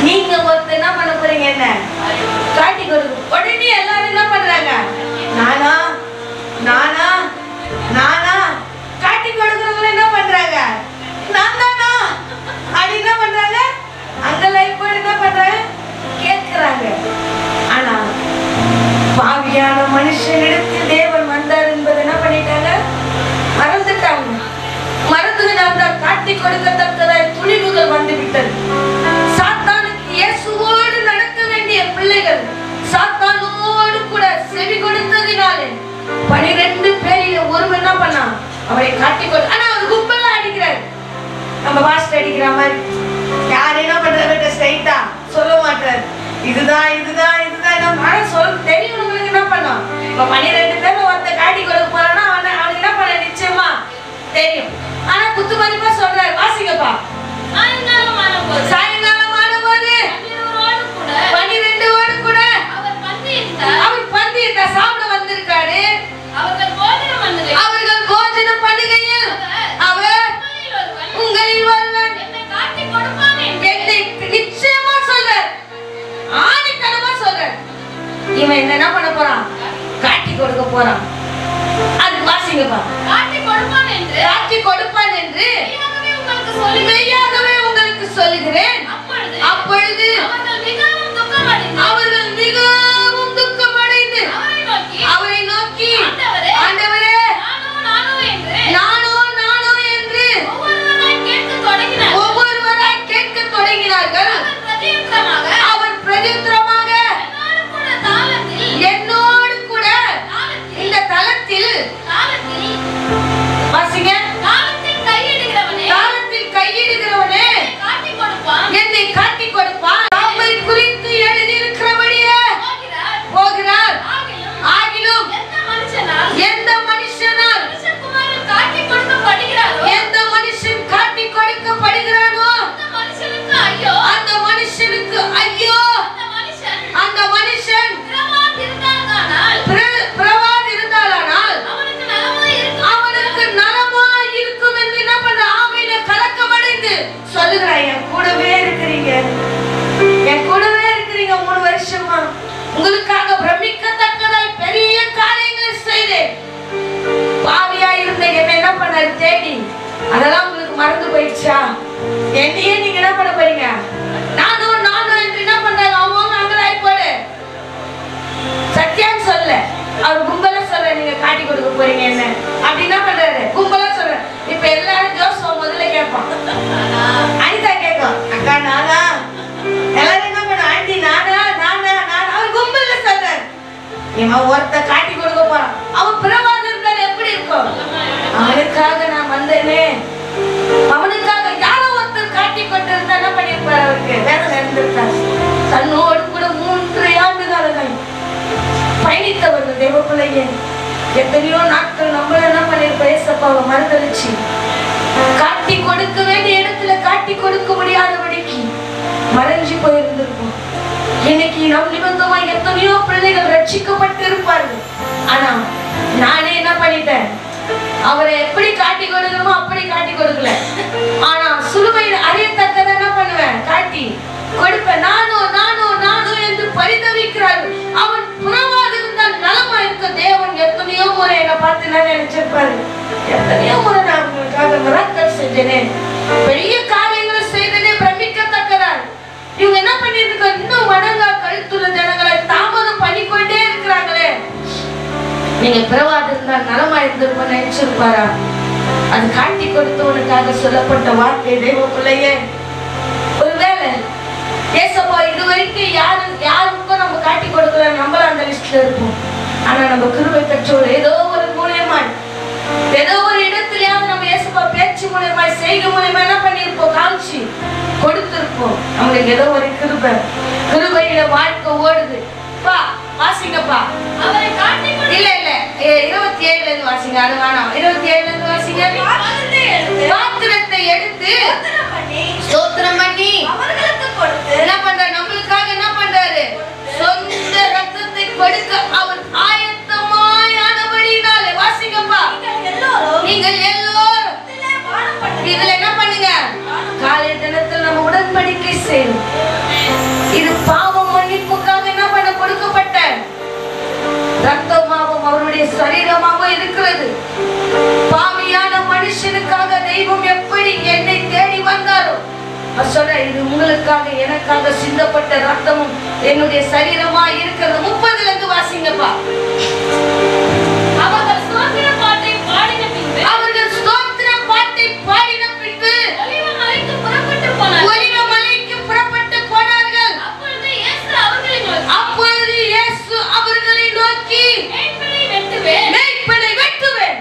நீங்க ஒருத்தர் என்ன பண்ண போறீங்க, என்ன காட்டி கொடுக்க. உடனே எல்லாரும் என்ன பண்றாங்க, நானா நானா நானா காட்டி கொடுக்கறவங்க என்ன பண்றாங்க, நான் தானா அப்படி என்ன பண்றாங்க, அங்க லைஃப் என்ன பண்றாங்க கேட்கிறாங்க. ஆனா பாவியான மனுஷனிடத்தில் தேவன் வந்தார் என்பதை என்ன பண்ணிட்டாங்க, மறந்துட்டாங்க. மறந்துவிட்டால் காட்டி கொடுக்கத்தக்கதாய் துணிவுகள் வந்து விட்டது. சாத்தானுக்கு இயேசுவோடு நடக்க வேண்டிய பிள்ளைகள் சாத்தானோடு கூட செவி கொடுத்ததினாலே 12 பேரில் ஒருவன் என்ன பண்ணா, அவரை காட்டி கொடு. ஆனா அவர் கும்பலா அடிக்கிறார், நம்ம பாஸ்ட் அடிக்கிற மாதிரி. யார் என்ன பண்றாரு, ஸ்ட்ரைட்டா சொல்ல மாட்டாரு, இதுதான் இதுதான் இதுதான் நம்ம சொல்ல தெரியும். உங்களுக்கு என்ன பண்ணோம், இப்ப 12 பேர்ல ஒருத்த காட்டி கொடுக்க போறான்னா அவனுக்கு என்ன பண்ண நிச்சயமா தெரியும். ஆனா குத்து மதிப்பா சொல்றாரு. வாசிங்கப்பா. சாயங்காலமான போது 12 கூட என் கூடவே இருக்கிறீங்க, என் கூடவே இருக்கிறீங்க 3 வருஷமா. உங்களுக்காக பிரமிக்கத்தக்கதாய் பெரிய காரியங்களை செய்தேன். பாவியா இருந்த என்ன என்ன பண்ணாரு தேடி, அதெல்லாம் உங்களுக்கு மறந்து போயிடுச்சா? என்னையே நீங்க என்ன பண்ண போறீங்க? நானும் நானும் என்று என்ன பண்றாங்க? அவங்க அங்கதாய் போடு சத்தியான்னு சொல்ல, அவர் கும்பலா சொல்ற, நீங்க காட்டி கொடுக்க போறீங்க என்ன அப்படி என்ன பண்றாரு? கும்பலா சொல்ற. இப்ப எல்லாரும் ஜோசோ முதல்ல கேட்பான், அனிதா கேட்கும், அக்கா நானா? எல்லாரும் என்ன பண்ண? ஆண்டி நானா நானா நான். அவர் கும்பல்ல சொல்றாரு, இவன் ஒருத்த காட்டி கொடுக்க போறான். அவன் பிறவாத இருந்தாலும் எப்படி இருக்கும்? அவனுக்காக நான் வந்தேனே, அவனுக்காக யாரோ ஒருத்தர் காட்டி கொண்டு இருந்தா என்ன பண்ணிருப்பாரு? அவருக்கு வேலை நடந்திருக்காரு. தன்னோடு கூட 3 ஆண்டு காலங்கள் பயணித்தவர்கள் தேவ பிள்ளையே. எத்தனையோ நாட்கள் நம்மள என்ன பண்ணிருப்போம்? ஏசப்பாவை மறுதளிச்சு காட்டி கொடுக்க வேண்டிய இடத்துல காட்டி கொடுக்க முடியாதபடிக்கு மறைஞ்சு போயிருந்திருப்போம். இன்னைக்கு நம் நிமித்தமா எத்தனையோ பிள்ளைகள் ரட்சிக்கப்பட்டு இருப்பார்கள். ஆனா நானே என்ன பண்ணிட்டேன்? அவரை எப்படி காட்டி கொடுக்கணுமோ அப்படி காட்டி கொடுக்கல. ஆனா சிலுவையில் அறியத்தக்கதை என்ன பண்ணுவேன்? காட்டி கொடுப்பேன். நானும் நானும் நானும் என்று பரிதவிக்கிறார்கள். அவன் புறவாக இருந்தால் நலமா இருக்க தேவன் எத்தனையோ முறை என்னை பார்த்து நான் நினைச்சிருப்பாரு. எத்தனையோ முறை நான் உங்களுக்காக மிராக்கிள் செஞ்சேனே, பெரிய காரியங்களை செய்தனே, பிரமிக்கத்தக்கதால். இவங்க என்ன பண்ணிருக்க? இன்னும் மடங்கா கழுத்துள்ள ஜனங்களை தாமதம் பண்ணிக்கொண்டே இருக்கிறாங்களே. நீங்க பிறவாது இருந்தால் நலமா இருந்திருப்ப நினைச்சிருப்பாரா? அது காட்டி கொடுத்தவனுக்காக சொல்லப்பட்ட வார்த்தை தேவ பிள்ளையே. ஒருவேளை ஏசப்பா இதுவரைக்கும் யாருக்கும் நம்ம காட்டி கொடுக்கல, நம்மளும் அந்த லிஸ்ட்ல இருப்போம். ஆனா நம்ம கிருபை பெற்றோர் ஏதோ ஒரு மூலியமாய், ஏதோ ஒரு இடத்துலயாவது நம்ம ஏசப்பா பேச்சு மூலியமாய், செய்கை மூலியமா என்ன பண்ணிருப்போம்? காமிச்சு கொடுத்திருப்போம். நம்மளுக்கு ஏதோ ஒரு கிருபையில வாழ்க்கை ஓடுது. பா வாசிங்கப்பா, அவரை காட்டி இல்ல 27ல இருந்து வாசிங்க. அது வேணாம், 27ல இருந்து வாசிங்க. பாத்திரத்தை எடுத்து ஸ்தோத்திரம் பண்ணி அவர்களுக்கு கொடுத்து என்ன பண்றாரு? நம்மளுக்காக என்ன பண்றாரு? சொந்த ரத்தத்தை கொடுக்க அவர் ஆயத்தமாயானபடினாலே. வாசிங்கப்பா, நீங்கள் எல்லோரும் இதுல என்ன பண்ணுங்க? காலை தினத்தில் நம்ம உடன்படிக்கை செய்யும். இது பாவம் மன்னிப்புக்காக என்ன பண்ண கொடுக்கப்பட்ட ரத்தமாகவும் அவருடைய சரீரமாகவும் இருக்கிறது. பாவியான மனுஷனுக்காக தெய்வம் எப்படி என்னை தேடி வந்தாரோ சொல்ற, இது உங்களுக்காக எனக்காக சிந்தப்பட்ட ரத்தமும் என்னுடைய சரீரமா இருக்கிறது. 30ல இருந்து வாசிங்கப்பா. அவர்கள் ஸ்தோத்திர பாட்டை பாடின பின்பு ஒலிவமலைக்கு புறப்பட்டு போனார்கள். அப்பொழுது இயேசு அவர்களை நோக்கி, மேய்ப்பனை வெட்டுவேன்,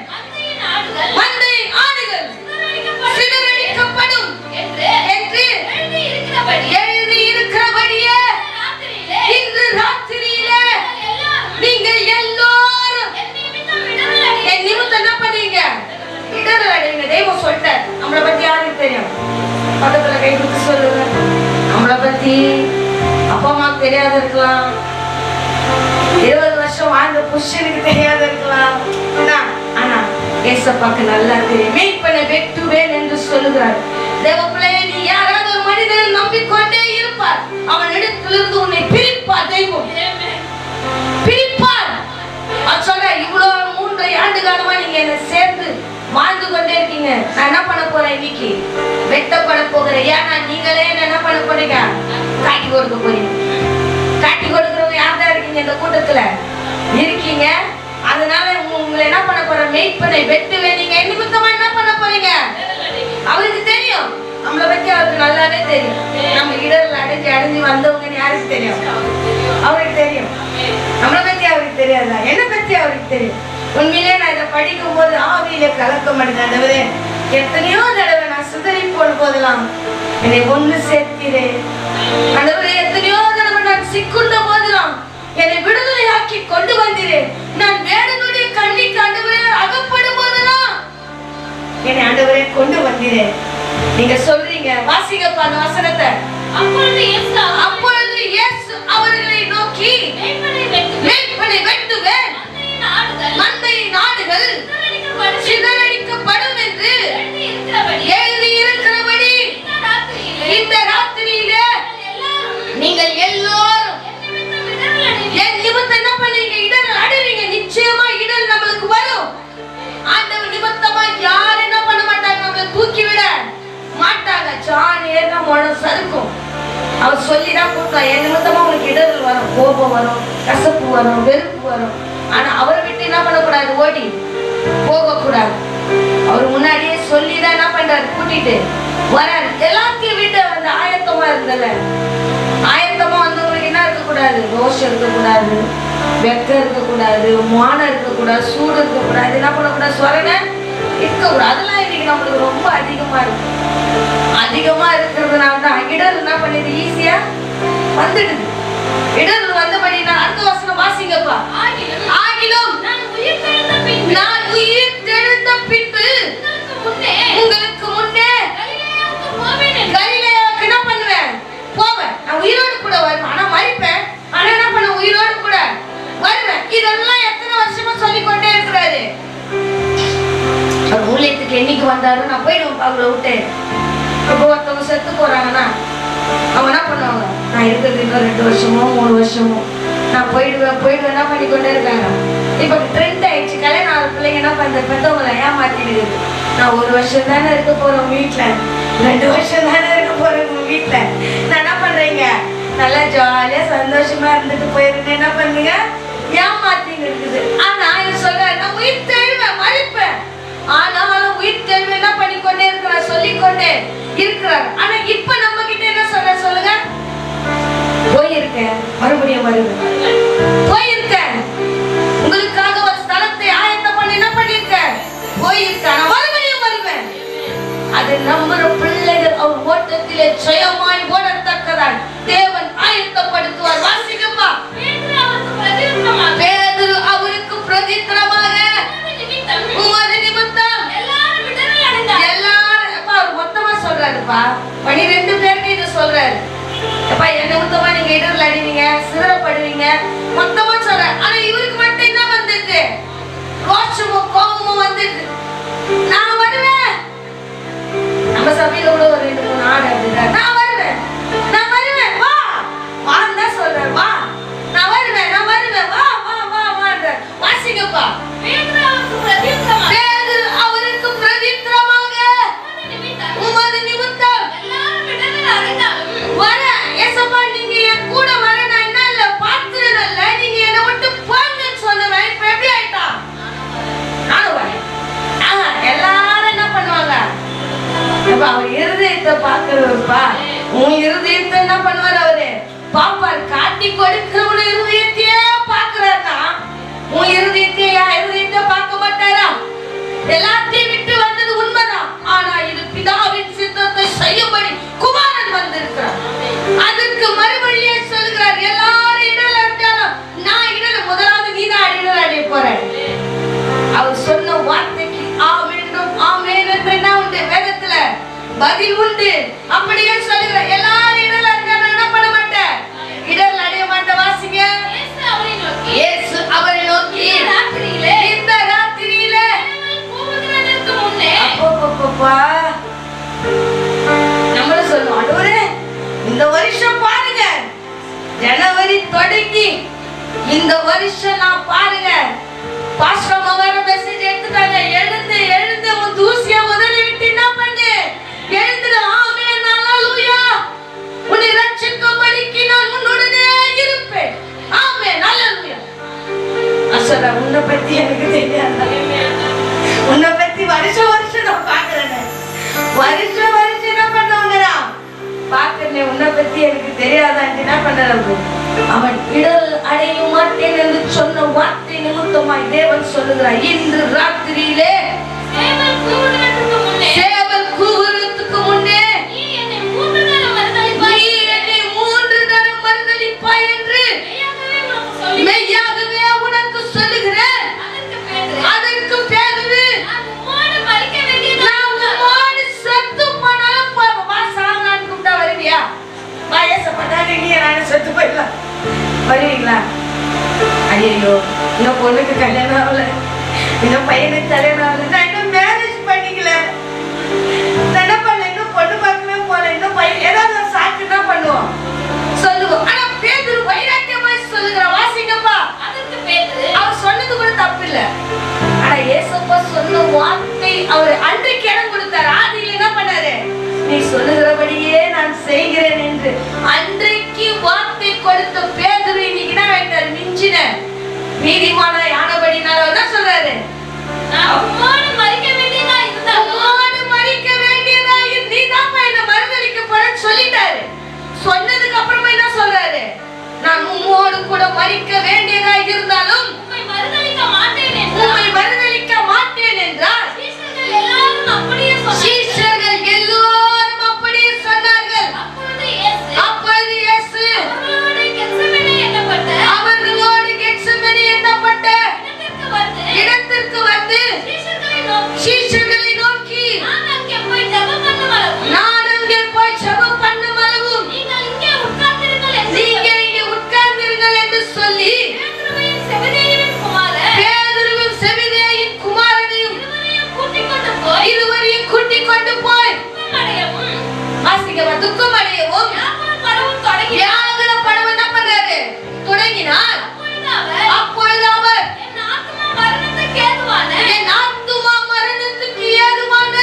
மந்தையின் ஆடுகள் சிதறடிக்கப்படும் என்று எழுதி இருக்கிறபடியே இன்று ராத்திரியிலே நீங்கள் எல்லோரும் என் நிமித்தம் என்ன பண்ணுவீங்க? இடரல் அடைவீங்க. தெய்வம் சொல்லிட்டார். நம்மளை பத்தி யாருக்கு தெரியும்? பக்கத்துல கை கொடுத்து சொல்லுங்க. நம்மளை பத்தி அப்பா அம்மாவுக்கு தெரியாத இருக்கலாம், 20 வருஷம் வாழ்ந்த புருஷனுக்கு தெரியாத இருக்கலாம். ஆனா ஏசப்பாக்கு நல்லா தெரியும். மேய்ப்பனை வெட்டுவேன் என்று சொல்லுகிறார். தேவ பிள்ளையே, நீ யாராவது ஒரு மனிதனை நம்பிக்கொண்டே இருப்பார். அவன் இடத்திலிருந்து உன்னை பிரிப்பார். தெய்வம் பிரிப்பார். சொல்ற, இவ்வளவு 3 ஆண்டு காலமா நீங்க என்ன சேர்ந்து வாழ்ந்து கொண்டே இருக்கீங்க. நான் என்ன பண்ண போறேன்? இன்னைக்கு வெட்டப்பட போகிறேன். ஏன்னா நீங்களே என்ன பண்ண போறீங்க? காட்டி கொடுக்க போறீங்க. காட்டி கொடுக்கிறவங்க யார்தான் இருக்கீங்க? இந்த கூட்டத்துல இருக்கீங்க. அதனால உங்களை என்ன பண்ண போறேன்? மேய்ப்பனை வெட்டுவேன். நீங்க நிமித்தமா என்ன பண்ண போறீங்க? அவருக்கு தெரியும். நம்மளை பத்தி அவருக்கு நல்லாவே தெரியும். நம்ம இடர்ல அடைஞ்சு வந்தவங்கன்னு யாருக்கு தெரியும்? அவருக்கு தெரியும். நம்மளை பத்தி அவருக்கு தெரியாதா? என்னை பத்தி அவருக்கு தெரியும். உண்மையிலே நான் இதை படிக்கும் போது ஆவியில கலக்க மாட்டேன். எத்தனையோ தடவை நான் சிதறி போன போதெல்லாம் என்னை ஒண்ணு சேர்க்கிறேன். எத்தனையோ தடவை நான் சிக்குண்ட போதெல்லாம் என்னை விடுதலையாக்கி கொண்டு வந்தீரேன். நான் வேடனுடைய கண்ணிக்கு ஆண்டவரே அகப்படும் போதெல்லாம் என்னை ஆண்டவரே கொண்டு வந்தீரேன். நீங்க சொல்றீங்க, வாசிங்கப்பா அந்த வசனத்தை. அப்பொழுது இயேசு அவர்களை நோக்கி, மேய்ப்பனை வெட்டுவேன், மந்தையின் ஆடுகள் சிதறடிக்கப்படும் என்று எழுதி இருக்கிறபடி இந்த மனம் சறுக்கும். அவர் சொல்லிதான் கூட்டம், என் நிமித்தமா உங்களுக்கு இடர்கள் வரும், கோபம் வரும், கசப்பு வரும், வெறுப்பு வரும். ஆனா அவரை விட்டு என்ன பண்ணக்கூடாது, ஓடி போகக்கூடாது. அவர் முன்னாடியே சொல்லிதான் என்ன பண்றாரு, கூட்டிட்டு வராரு. எல்லாத்தையும் விட்டு வந்து ஆயத்தமா இருந்தல, ஆயத்தமா வந்தவங்களுக்கு என்ன இருக்கக்கூடாது, ரோஷம் இருக்கக்கூடாது, வெக்கம் இருக்கக்கூடாது, மானம் இருக்கக்கூடாது, சூடு இருக்கக்கூடாது, என்ன பண்ணக்கூடாது, சொரணை இருக்கக்கூடாது. அதெல்லாம் இன்னைக்கு நம்மளுக்கு ரொம்ப அதிகமா இருக்கு. அதிகமா இருக்கிறதுனால தான் இடர் என்ன பண்ணிது, ஈஸியா வந்துடுது. இடர் வந்தபடினா அடுத்த வசனம் வாசிங்கப்பா. ஆகிலும் நான் உயிர் தெழுந்த பின்பு உங்களுக்கு முன்னே கலிலேயாவுக்கு என்ன பண்ணுவேன், போவேன். நான் உயிரோடு கூட வருவேன், ஆனா மரிப்பேன். ஆனா என்ன பண்ண, உயிரோடு கூட வருவேன். இதெல்லாம் எத்தனை வருஷமா சொல்லிக்கொண்டே இருக்கிறாரு. அவர் ஊழியத்துக்கு என்னைக்கு வந்தாரு, நான் போயிடுவேன் அவங்கள விட்டு. இப்போ ஒருத்தவங்க செத்து போறாங்கன்னா அவங்க என்ன பண்ணுவாங்க, நான் இருக்கிறது இன்னும் 2 வருஷமோ 3 வருஷமோ நான் போயிடுவேன் என்ன பண்ணிக்கொண்டே இருக்காங்க. இப்போ ட்ரெண்ட் ஆயிடுச்சு. கல்யாணம் ஆகிற பிள்ளைங்க என்ன பண்ற, பெற்றவங்களை ஏமாத்திடுது. நான் 1 வருஷம் தானே இருக்க போறேன் வீட்டுல, 2 வருஷம் தானே இருக்க போறேன் உங்க வீட்டுல, நான் என்ன பண்றீங்க, நல்லா ஜாலியா சந்தோஷமா இருந்துட்டு போயிருங்க, என்ன பண்ணுங்க, ஏமாத்தின்னு இருக்குது. ஆனா இது சொல்ற, நான் உயிர் தெழுவேன், மறிப்பேன். ஆனாலும் உயிர் தெழுவை என்ன பண்ணிக்கொண்டே இருக்கிறார், சொல்லிக்கொண்டே இருக்கிறார். ஆனா இப்ப நம்ம கிட்ட என்ன சொல்ற, சொல்லுங்க, போயிருக்கேன், மறுபடியும் வருவேன், போயிருக்கேன், உங்களுக்காக ஒரு ஸ்தலத்தை ஆயத்தம் பண்ணி என்ன பண்ணிருக்கேன், போயிருக்கேன், மறுபடியும் வருவேன். அது நம்புற பிள்ளைகள் அவர் ஓட்டத்திலே ஜெயமாய் ஓடத்தக்கதால் தேவன் ஆயத்தப்படுத்துவார். வாசிங்கப்பா. பேதுரு அவருக்கு பிரதித்திரமாக உமது நிமித்தம் எல்லாரும் அவர் மொத்தமா சொல்றாருப்பா, 12 பேருக்கு இது சொல்றாரு. அப்பா என் நிமித்தமா நீங்க இடர்ல அடிவீங்க, சிதறப்படுவீங்க, மொத்தமா சொல்றாரு. ஆனா இவருக்கு மட்டும் என்ன வந்துருக்கு, ரோஷமும் கோபமும் வந்துருக்கு. நான் வருவேன். நம்ம சபையில கூட ஒரு 2-3 ஆடு அப்படிதான், நான் வருவேன், நான் வருவேன், வா வான்னு தான் சொல்றாரு. வா நான் வருவேன், நான் வருவேன், வா வா வா வான்ற. வாசிங்கப்பா. பேதுரு அவருக்கு பிரதித்திரமாக உமது நிமித்தம் வர, ஏசப்பா நீங்க என் கூட வர, நான் என்ன இல்ல பாத்துறதல்ல, நீங்க என்னை விட்டு போங்கன்னு சொன்னவன் இப்ப எப்படி ஆயிட்டா, நானும் வரேன். எல்லாரும் என்ன பண்ணுவாங்க, அவர் இருதயத்தை பாக்குறவருப்பா. உன் இருதயத்தை என்ன பண்ணுவார், அவரு பாப்பார். காட்டி கொடுக்கிறவன இருதயத்தையே பாக்குறாருன்னா உன் இருதயத்தையா, இருதயத்தை பார்க்க மாட்டாரா? எல்லாத்தையும் விட்டு வந்தது உண்மைதான். ஆனா இது பிதாவின் சித்தத்தை செய்யும்படி குமாரன் வந்திருக்கிறார். அதற்கு மறுபடியே சொல்கிறார், எல்லாரும் இடல இருந்தாலும் நான் இடல, முதலாவது நீதான் இடல அடைய போறேன். அவர் சொன்ன வார்த்தைக்கு ஆமென்றும் ஆமென் என்று என்ன உண்டு, வேதத்துல பதில் உண்டு. அப்படியே சொல்லுகிறார், எல்லாரும் இடல இருந்தாலும் என்ன பண்ண மாட்டேன், இடல் அடைய மாட்டேன். வாசிங்க. இயேசு அவரை நோக்கி இந்த ராத்திரியிலே நம்மளும் சொல்லுவோம், ஆண்டவரே இந்த வருஷம் பாருங்க, ஜனவரி தொடங்கி இந்த வருஷம் நான் பாருங்க, பாஸ்டர் மகர மெசேஜ் எடுத்துட்டாங்க, எழுந்து எழுந்து உன் தூசியா முதல்ல விட்டு என்ன பண்ணு, எழுந்துடு. ஆமென், அல்லேலூயா. உன்னை ரட்சிக்கும்படிக்கு நான் உன்னுடனே இருப்பேன். ஆமென், அல்லேலூயா. அசல உன்னை பத்தி எனக்கு தெரியாது, உன்னை பத்தி வருஷம் வருஷம் நான் பாக்குறேன், வருஷம் வருஷம் என்ன பண்ணுவாங்கடா பாக்குறேன், உன்னை பத்தி எனக்கு தெரியாதான்னு என்ன பண்ண. அவன் இடல் அடைய மாட்டேன் என்று சொன்ன வார்த்தை நிமித்தமாய் தேவன் சொல்லுகிறார், இன்று ராத்திரியிலே சேவல் கூவுறதுக்கு முன்னே நீ என்னை 3 தரம் மறுதலிப்பாய் என்று மெய்யாகவே உனக்கு சொல்லுகிறேன். அதற்கு பேதுரு, நான் உம்மோடு செத்து போனாலும் போவேன். வா சாங்கன்னு கூப்பிட்டா வருவியா? வா ஏசப்பா நீ நானும் செத்து போயிடலாம், வருவீங்களா? ஐயோ இன்னும் பொண்ணுக்கு கல்யாணம் ஆகல, இன்னும் பையனுக்கு கல்யாணம் ஆகல, நான் இன்னும் மேரேஜ் பண்ணிக்கல, நான் என்ன பண்ணல, இன்னும் பொண்ணு பார்க்கவே போல, இன்னும் பையன் ஏதாவது ஒரு சாக்கு தான் பண்ணுவோம் சொல்லுவோம். ஆனா பேதுரு வைராக்கியமாய் சொல்லுகிற. வாசிங்கப்பா. அதற்கு பேதுரு அவர் சொன்னது கூட தப்பு இல்ல. ஆனா ஏசப்பா சொன்ன வார்த்தை அவர் அன்றைக்கு இடம் கொடுத்தாரு. ஆதியில என்ன பண்ணாரு, நீ சொல்லுகிறபடியே நான் கொடுத்த பேதுரு இன்னைக்கு என்ன ஆயிட்டாரு? மிஞ்சின நீதிமான யானபடினால என்ன சொல்றாரு? உம்மோடு மரிக்க வேண்டியதா இருந்தாலும் நீதான் என்ன மறுதலிக்க போறேன்னு சொல்லிட்டாரு. சொன்னதுக்கு அப்புறமா என்ன சொல்றாரு? நான் உம்மோடு கூட மரிக்க வேண்டியதா இருந்தாலும் உம்மை மறுதலிக்க மாட்டேன் என்றார். சீஷர்கள் எல்லாரும் அப்படியே சொன்னார்கள். அப்பொழுது இயேசு அவர்களோடு கெத்செமனே என்னப்பட்ட இடத்திற்கு வந்து சீஷர்களை நோக்கி நான் அங்கே போய் ஜெபம் பண்ணும் அளவும் நீங்கள் இங்கே உட்கார்ந்திருங்கள் என்று சொல்லி பேதுருவும் செபதேயின் குமாரனையும் இருவரையும் கூட்டிக் கொண்டு போய் துக்கம் அடையவும் வியாகுலப்படவும் என்ன பண்றாரு? தொடங்கினார். அப்பொழுது அவர் என் ஆத்துமா மரணத்துக்கு ஏதுவான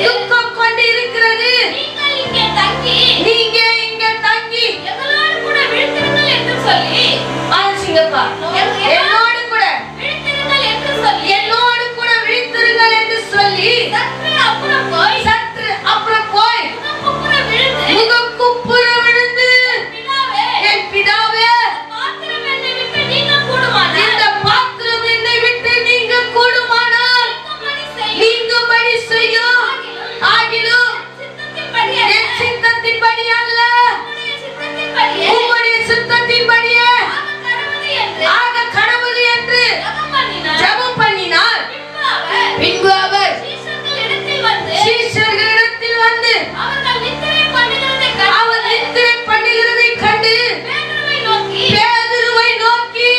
துக்கம் கொண்டு இருக்கிறது. நீங்க இங்க தங்கி எங்களோடு கூட விழித்திருங்கள் என்று சொல்லி ஆசிங்கப்பா என்னோடு கூட விழித்திருங்கள் என்று சொல்லி சற்று அப்புறம் போய் முகக்குப்புற விழுந்து என் பிதாவே இந்த பாத்திரம் என்னை விட்டு நீங்க கூடுமானால் நீங்கும்படி செய்யும். ஆகிலும் என் சித்தத்தின்படி அல்ல உம்முடைய சித்தத்தின்படியே ஆக கடவுள் என்று ஜெபம் பண்ணினார். பின்பு அவர் சீஷர்களிடத்தில் வந்து அவர் நித்திரை பண்ணுகிறதை கண்டு பேதுருவை நோக்கி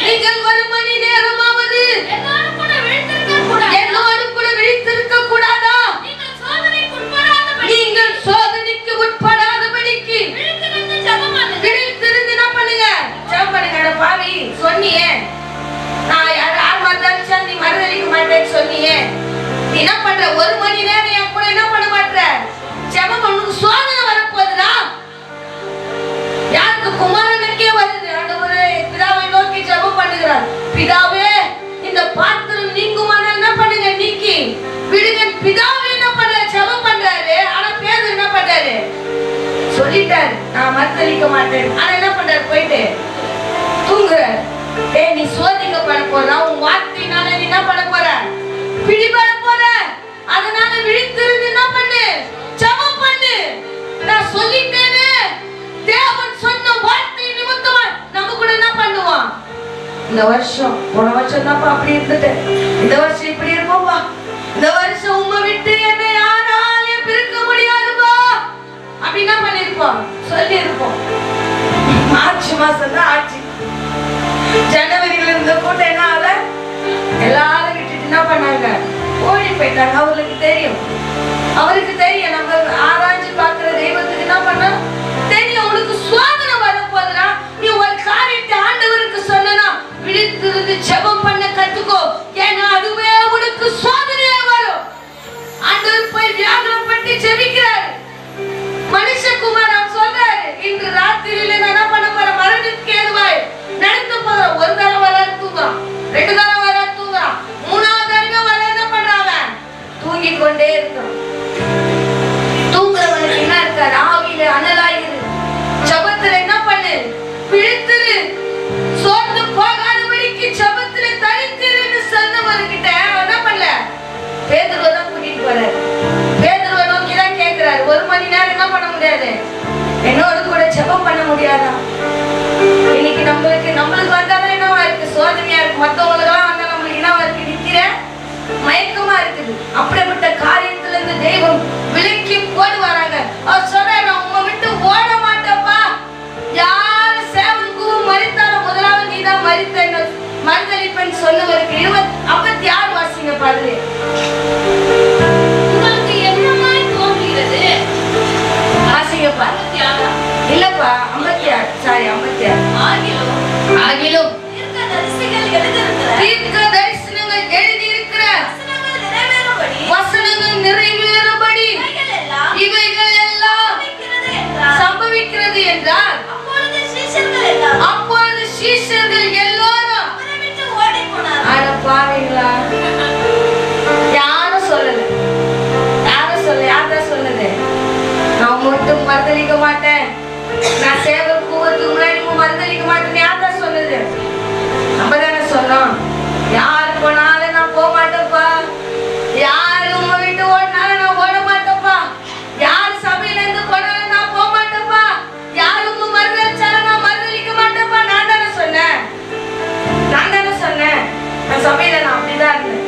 நீங்கள் ஒரு மணி நேரமாவது என்னோடு கூட விழித்திருக்க கூடாதா? நீங்கள் சோதனைக்கு உட்படாதபடிக்கு விழித்திருந்து என்ன பண்ணுங்க? ஜெபம் பண்ணுங்க. பாவி சொன்னியே, நான் யார் வந்தாலும் நீ மறுதலிக்க மாட்டேன்னு சொன்னியே, நீ என்ன பண்ற? ஒரு மணி நேரம் என் கூட என்ன பண்ண மாட்டேற? ஜெபம் உனக்கு சோதனை வரப்போகுதுடா. யாருக்கு? குமாரனுக்கே வருது. ஆண்டவரே பிதாவை நோக்கி ஜெபம் பண்ணுகிறார். பிதாவே இந்த பாத்திரம் நீங்குமானால் என்ன பண்ணுங்க? நீக்கி விடுங்க. பிதாவே என்ன பண்ற? ஜெபம் பண்றாரு. ஆனா பேதுரு என்ன பண்றாரு? சொல்லிட்டாரு நான் மறுதலிக்க மாட்டேன். ஆனா என்ன பண்றாரு? போயிட்டு தூங்குறாரு. நீ சோதிக்கப்பட போற, உன் வார்த்தையினால நீ என்ன பண்ண போற? பிடிபட போற. அதனால விழித்திருந்து என்ன பண்ணு? ஜெபம் பண்ணு. நான் சொல்லிட்டேனே, தேவன் சொன்ன வார்த்தை நிமித்தமா நம்ம கூட என்ன பண்ணுவான்? இந்த வருஷம் போன வருஷம் தான்ப்பா அப்படி இருந்துட்டு, இந்த வருஷம் இப்படி இருப்போம்பா. இந்த வருஷம் உண்மை விட்டு என்னை யாராலையும் பிரிக்க முடியாதுப்பா அப்படி என்ன பண்ணிருப்போம்? சொல்லி இருப்போம். மார்ச் மாசம் தான் ஆச்சு. ஜனவரியில இருந்த கூட்டம் என்ன ஆகல? எல்லாரும் விட்டுட்டு என்ன பண்ணாங்க? ஓடி போயிட்டாங்க. அவருக்கு தெரியும் நம்ம ஆராய்ச்சி பார்க்கிற தெய்வத்துக்கு என்ன பண்ண தெரியும். உனக்கு சோதனை வரப்போதுனா நீ ஒரு காரியத்தை ஆண்டவருக்கு சொன்னா விழித்திருந்து ஜெபம் பண்ண கத்துக்கோ. ஏன்னா அதுவே உனக்கு சோதனையா வரும். ஆண்டவர் போய் வியாகுலப்பட்டு ஜெபிக்கிறாரு. மனுஷகுமாரன் சொல்றாரு, இன்று ராத்திரியில நான் என்ன பண்ண போறேன்? மரணத்துக்கு ஏதுவாய் நடத்த போறேன். ஒரு தடவை வர தூங்குறான், 2 தடவை வர தூங்குறான், 3ஆவது தடவை வர என்ன பண்றாங்க? தூங்கிக் கொண்டே இருக்கிறான். மாட்டேன், நான் சேவை கூவத்துக்கு முன்னாடி மறுதளிக்க மாட்டேன்னு யார்தான் சொன்னது? நம்ம தானே சொன்னோம். யார் போனாலும் நான் போக மாட்டேன்ப்பா, யாரு உங்க வீட்டு ஓடினாலும் நான் ஓட மாட்டேன்ப்பா, யார் சபையில இருந்து போனாலும் நான் போக மாட்டேன்ப்பா, யாரு உங்க மறுதளிச்சாலும் நான் மறுதளிக்க மாட்டேன்ப்பா. நான் தானே சொன்னேன். நான் சபையில நான் அப்படிதான் இருந்தேன்.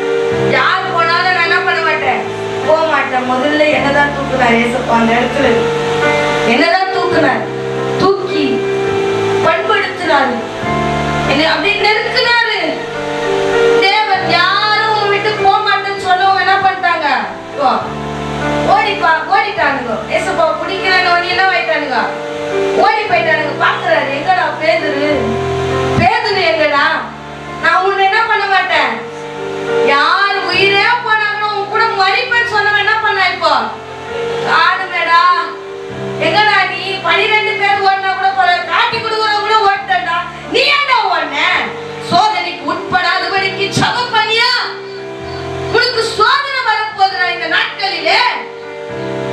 யாரு போனாலும் நான் என்ன பண்ண மாட்டேன், போக மாட்டேன். முதல்ல என்னதான் தூக்குனார் ஏசப்பா அந்த இடத்துல, என்னதான் தூக்குனார், தூக்கி பண்படுத்தினாரு, என்னை அப்படி நெருக்கினாரு. தேவன் யாரும் உங்க வீட்டுக்கு போக மாட்டேன்னு சொல்லவங்க என்ன பண்ணிட்டாங்க, ஓடிட்டானுங்க. ஏசப்பா பிடிக்கிறேன்னு என்ன ஆயிட்டானுங்க, ஓடி போயிட்டானுங்க. பாக்குறாரு, எங்கடா பேதுரு, பேதுரு எங்கடா, நான் உன்னை என்ன பண்ண மாட்டேன், யார் உயிரே போனாங்களோ உன் கூட மறிப்பேன்னு சொன்னவன் என்ன பண்ண, இப்போ காணுமேடா, எங்கடா நீ 12 பேர் ஓடினா கூட போல, காட்டி கொடுக்குறவங்க கூட ஓட்டா, நீ ஏன்டா ஓடுன? சோதனைக்கு உட்படாதபடிக்கு ஜெபம் பண்ணியா? உனக்கு சோதனை வரப்போகுதுடா இந்த நாட்களிலே.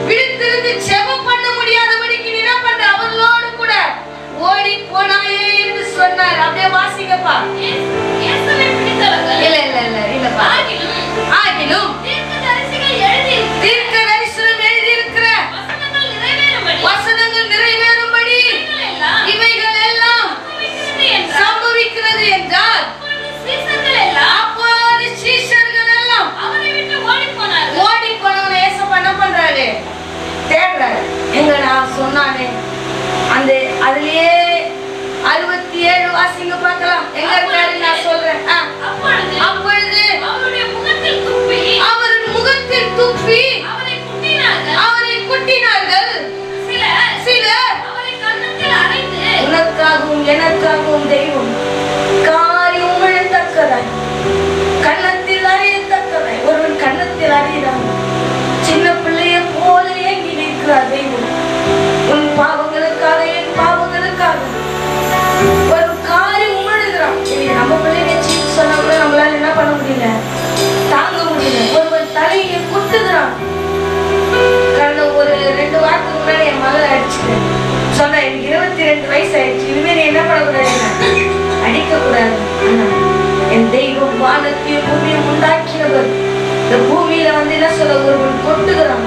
விழித்திருந்து ஜெபம் பண்ண முடியாதபடிக்கு நீ என்ன பண்ற, அவர்களோடு கூட ஓடி போனாயே என்று சொன்னார். அப்படியே வாசிங்கப்பா. இயேசுவை பிடித்தவர்கள் இல்ல இல்ல இல்ல இல்லப்பா. ஆகிலும் தீர்க்கதரிசனம் எழுதியிருக்கிற வசனங்கள் நிறைவேறும்படி இவைகள் எல்லாம் சம்பவிக்கிறது என்றால் அப்போது சீஷர்கள் எல்லாம் அவரை விட்டு ஓடி போனார்கள். ஓடி போனவனை ஏசப்பா என்ன பண்றாரு, தேடுறாரு. எங்கடா சொன்னானே அந்த அதுலயே 67 வாசிங்க பார்க்கலாம். எங்க இருக்காரு நான் சொல்றேன். அப்பொழுது அவருடைய முகத்தில் துப்பி அவரை குட்டினார்கள். சிலர் அவரை கன்னத்தில் அறைந்து, உனக்காகவும் எனக்காகவும் தெய்வம் காரியம் உமிழத்தக்கதாய் கன்னத்தில் அறையத்தக்கதாய் ஒருவன் கன்னத்தில் அறிகிறான். சின்ன பிள்ளையை போல ஏங்கி நிற்கிறார் தெய்வம். உன் பாவங்களுக்காக என் பாவங்களுக்காக ஒரு காரியம் உமிழுகிறான். நம்ம பிள்ளைங்க சீட்டு சொன்னா கூட நம்மளால என்ன பண்ண முடியல, தாங்க முடியல. ஒருவன் தலையை குட்டுகிறான். கடந்த ஒரு 2 வாரத்துக்கு முன்னாடி என் மகளை அடிச்சுட்டேன். சொன்ன எனக்கு 22 வயசு ஆயிடுச்சு, இனிமே நீ என்ன பண்ணக்கூடாது, அடிக்க கூடாது. என் தெய்வம் வானத்தையும் பூமியும் உண்டாக்கினவர். இந்த பூமியில என்ன சொல்ல, ஒருவன் கொட்டுகிறான்,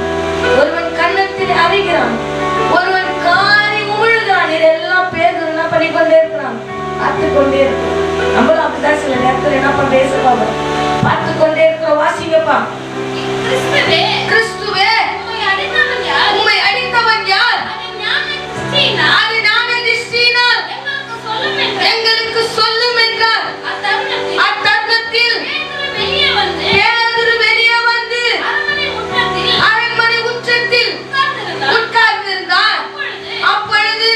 ஒருவன் கன்னத்தில் அறைகிறான், ஒருவன் காரி உமிழுகிறான். இதெல்லாம் பேர் என்ன பண்ணிக்கொண்டே இருக்கிறான், பார்த்து கொண்டே இருக்கிறோம். நம்மளும் அப்படிதான் சில நேரத்தில் என்ன பண்ண பேசுவாங்க, பார்த்து கொண்டே இருக்கிறோம். வாசிங்கப்பா. கிறிஸ்துவே உம்மை அடித்தவன் யார்? அது ஞான திருஷ்டியினால் எங்களுக்கு சொல்லும் என்றார். அத்தருணத்தில் பேதுரு வெளியே வந்து அரண்மனை உச்சத்தில் உட்கார்ந்திருந்தார். அப்பொழுது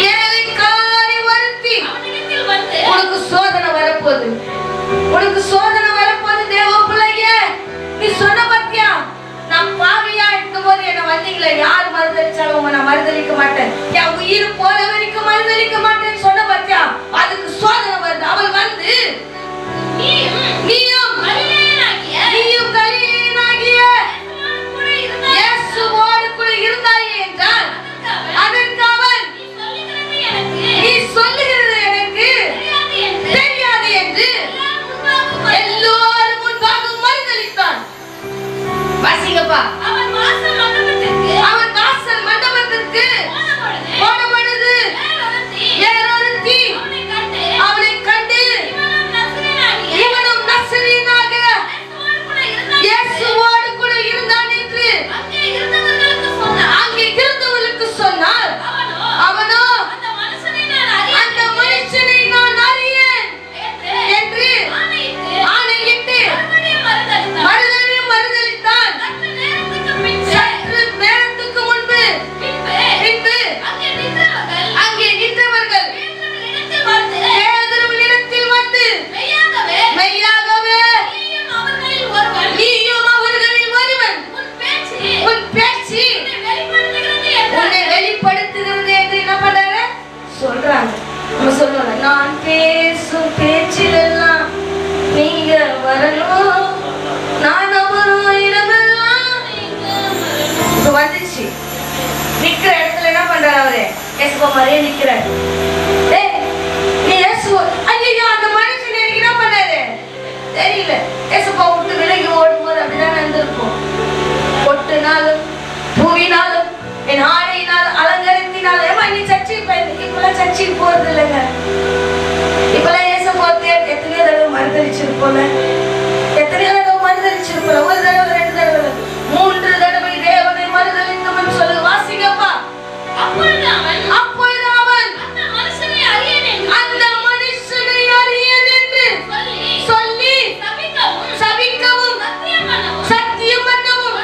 வேலைக்காரி ஒருத்தி, உனக்கு சோதனை வரப்போகுது, உனக்கு சோதனை வரப்போகுது தேவ பிள்ளையே, நீ சொன்ன பத்தியா, நான் பாவியா இருக்கும் போது என்ன வந்தீங்களே, யார் மறுதளிச்சாலும் நான் மறுதளிக்க மாட்டேன், என் உயிர் போற வரைக்கும் மறுதளிக்க மாட்டேன்னு சொன்ன பத்தியா, அதுக்கு சோதனை வருது. அவள் வந்து நீயும் கலிலேயனாகிய இயேசுவோடு கூட இருந்தாயே என்றால், அதற்கு அவன் நீ சொல்லுகிறது எனக்கு தெரியாது என்று எல்லோரும் முன்பாக மறுதளித்தான். வாசிங்கப்பா. அவன் வாசல் மண்டபத்திற்கு போன பொழுது வேறொருத்தி அவனை கண்டு இவனும் நசரேயனாக இயேசுவோடு கூட இருந்தான் என்று அங்கே இருந்தவர்களுக்கு சொன்னார். அவனோ அந்த மனுஷனை நான் அறியேன் என்று ஆணையிட்டு மறுதலித்தான். சற்று நேரத்துக்கு முன்பு அங்கே நின்றவர்கள் பேதுருவினிடத்தில் வந்து, மெய்யாகவே நீயும் அவர்களில் ஒருவன், உன் பேச்சு உன்னை வெளிப்படுத்துகிறது என்று என்ன பண்றாங்க சொல்றாங்க. நம்ம சொல்லுவாங்க, நான் பேசும் பேச்சிலெல்லாம் நீங்க வரணும், நான் அவரும் இடமெல்லாம் வந்துச்சு நிக்கிற இயேசுவா மாதிரியே நிக்கிறார். டேய் நீ இயேசுவா, ஐயோ அந்த மனுஷன் எனக்கு என்ன பண்ணாரு தெரியல. இயேசுவா விட்டு விலகி ஓடும்போது அப்படிதான் நடந்திருக்கும். பொட்டுனாலும் பூவினாலும் என் ஆடையினாலும் அலங்கரித்தினாலும் ஏமா நீ சர்ச்சைக்கு போயிருந்த. இப்பெல்லாம் சர்ச்சைக்கு போறது இல்லைங்க. இப்பெல்லாம் இயேசுவா எத்தனையோ தடவை மறுதளிச்சிருப்போம்ல, எத்தனையோ தடவை மறுதளிச்சிருப்போம். ஒரு தடவை, 2 தடவை, 3 தடவை தேவனை மறுதளித்தவன் சொல்லு வாசிங்கப்பா. அப்பொழுது அவன் அந்த மனுஷனை அறியேன் என்று சொல்லி சபிக்கவும் சத்தியம் பண்ணவும்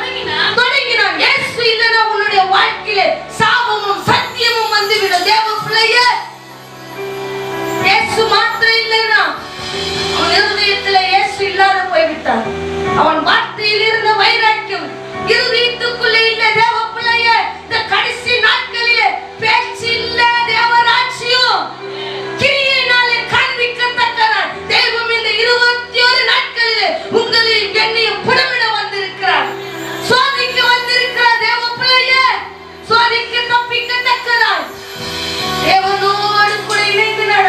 தொடங்கினான். இயேசு இல்லைன்னா உன்னுடைய வாழ்க்கையில சாபமும் சத்தியமும் வந்துவிடும். தேவ பிள்ளையே, இயேசு மாத்திரம் இல்லைன்னா அவன் இருதயத்துல இயேசு இல்லாத போய்விட்டான். அவன் வார்த்தையில் இருந்த வைராக்கியம் இருதயத்துக்குள்ளே இல்ல. தேவ பிள்ளையே, இந்த கடைசி நாட்களிலே பேச்சு இல்ல, தேவராட்சியம் கிரியையினாலே காண்பிக்கத்தக்கதாய் தெய்வம் இந்த 21 நாட்களிலே உங்களில் என்னையும் புடமிட வந்திருக்கிறார், சோதிக்க வந்திருக்கிறார். தேவ பிள்ளையே, சோதிக்க தப்பிக்கத்தக்கதாய் தேவனோடு கூட இணைந்து நட.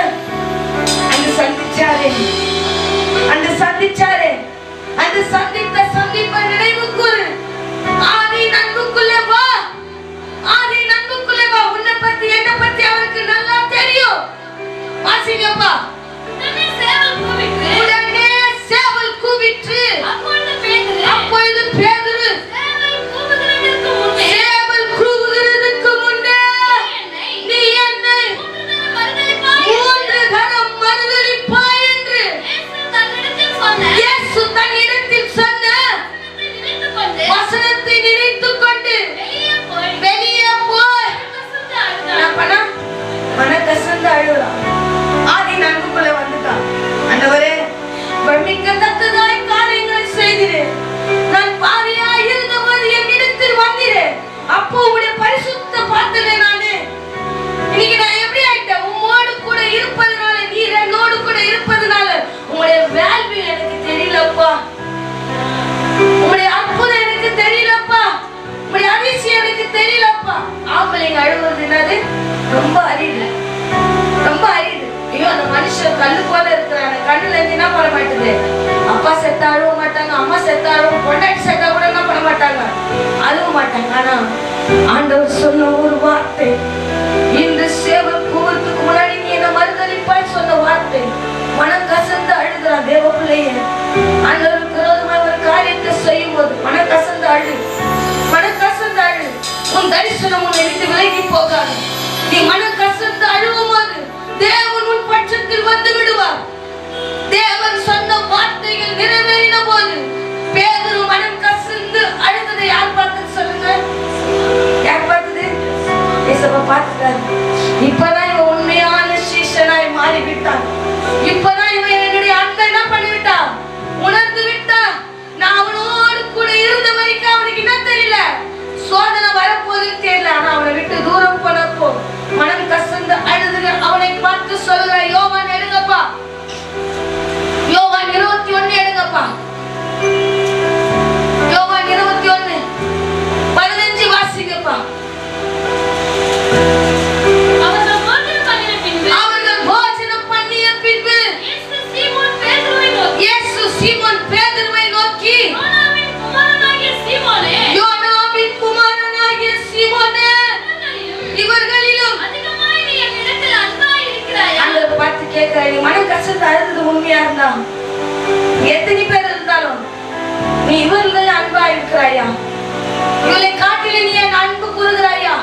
அங்கு சந்திச்சாரே அந்த சந்தித்த சந்திப்பை நினைவு கூறு. ஆதியின் அன்புக்குள்ளே வா, உன்னை பத்தி என்னை பத்தி அவருக்கு நல்லா தெரியும். வாசிங்கப்பா. உடனே சேவல் கூவிற்று. அப்பொழுது பேதுரு சேவல் கூவுகிறதுக்கு முன்னே நீ என்னை 3 தரம் மறுதலிப்பாய் என்று இயேசு தன்னிடத்தில் சொன்ன வசனத்தை நினைத்துக் கொண்டு வெளியே போய் மனக்கசந்து அழுகிறான். ஆதி நன்குக்குள்ள வந்துட்டான். ஆண்டவரே, பிரமிக்கத்தக்கதாய் காரியங்களை செய்கிறேன். நான் பாவியாய் இருந்தபோது என்னிடத்தில் வந்தீரே, அப்போ உம்முடைய பரிசுத்த பார்த்தேனே. நானு இன்னைக்கு நான் எப்படி ஆயிட்டேன்? உம்மோடு கூட இருப்பதனால, நீர் என்னோடு கூட இருப்பதனால உங்களுடைய வேல்யூ எனக்கு தெரியலப்பா, உங்களுடைய அற்புதம் எனக்கு தெரியலப்பா, உங்களுடைய அதிசயம் எனக்கு தெரியலப்பா. ஆம்பளைங்க அழுவது என்னது? ரொம்ப அரிது. ஐயோ அந்த மனுஷன் கல்லு போல இருக்கிறான், கண்ணுல இருந்து என்ன பண்ண மாட்டேது? அப்பா செத்தா அழுவ மாட்டாங்க, அம்மா செத்தா அழுவ, பொண்டாட்டி செத்தா கூட என்ன பண்ண மாட்டாங்க, அழுவ மாட்டாங்க. ஆனா ஆண்டவர் சொன்ன ஒரு வார்த்தை, இந்த சேவல் கூவத்துக்கு முன்னாடி நீ என்ன மறுதலிப்பாய் சொன்ன வார்த்தை மனம் கசந்து அழுகிறா. தேவ பிள்ளையே, ஆண்டவருக்கு விரோதமாக ஒரு காரியத்தை செய்யும் போது மனக்கசந்து அழு. உன் தரிசனம் உன்னை விட்டு விலகி போகாது. நீ மனக்கசந்து அழுவும் போது தேவன் உன் பட்சத்தில் வந்து விடுவார். தேவன் சொன்ன வார்த்தைகள் நிறைவேறின போது பேதுரு மனம் கசந்து அழுததை யார் பார்த்தது சொல்லுங்க? யார் பார்த்தது? இயேசுவை பார்த்துட்டாரு. இப்பதான் இவன் உண்மையான சீஷனாய் மாறிவிட்டான். இப்பதான் இவன் என்னுடைய அன்பை என்ன பண்ணிவிட்டா? உணர்ந்து விட்டா. நான் அவனோடு கூட இருந்த வரைக்கும் அவனுக்கு என்ன தெரியல, சோதனை வரப்போதுன்னு தெரியல. ஆனா அவனை விட்டு தூரம் போனப்போ மனம் கசந்து அழுது அவனை பார்த்து சொல்லுற, யோவான் எடுங்கப்பா, யோவான் 21 எடுங்கப்பா. யோவான் 21:15 வாசிங்கப்பா. அவர்கள் போஜனம் பண்ணிய பின்பு இயேசு சீமோன் பேதுருவை நோக்கி, யோனாவின் குமாரனாகிய சீமோனே, இவர்களிலும் அந்த பார்த்து கேட்கிறாய், நீ மனம் கஷ்டத்தை அழுது உண்மையா இருந்தா, எத்தனை பேர் இருந்தாலும் நீ இவர்கள் அன்பா இருக்கிறாயா? இவளை காட்டிலே நீ என் அன்பு கூறுகிறாயா?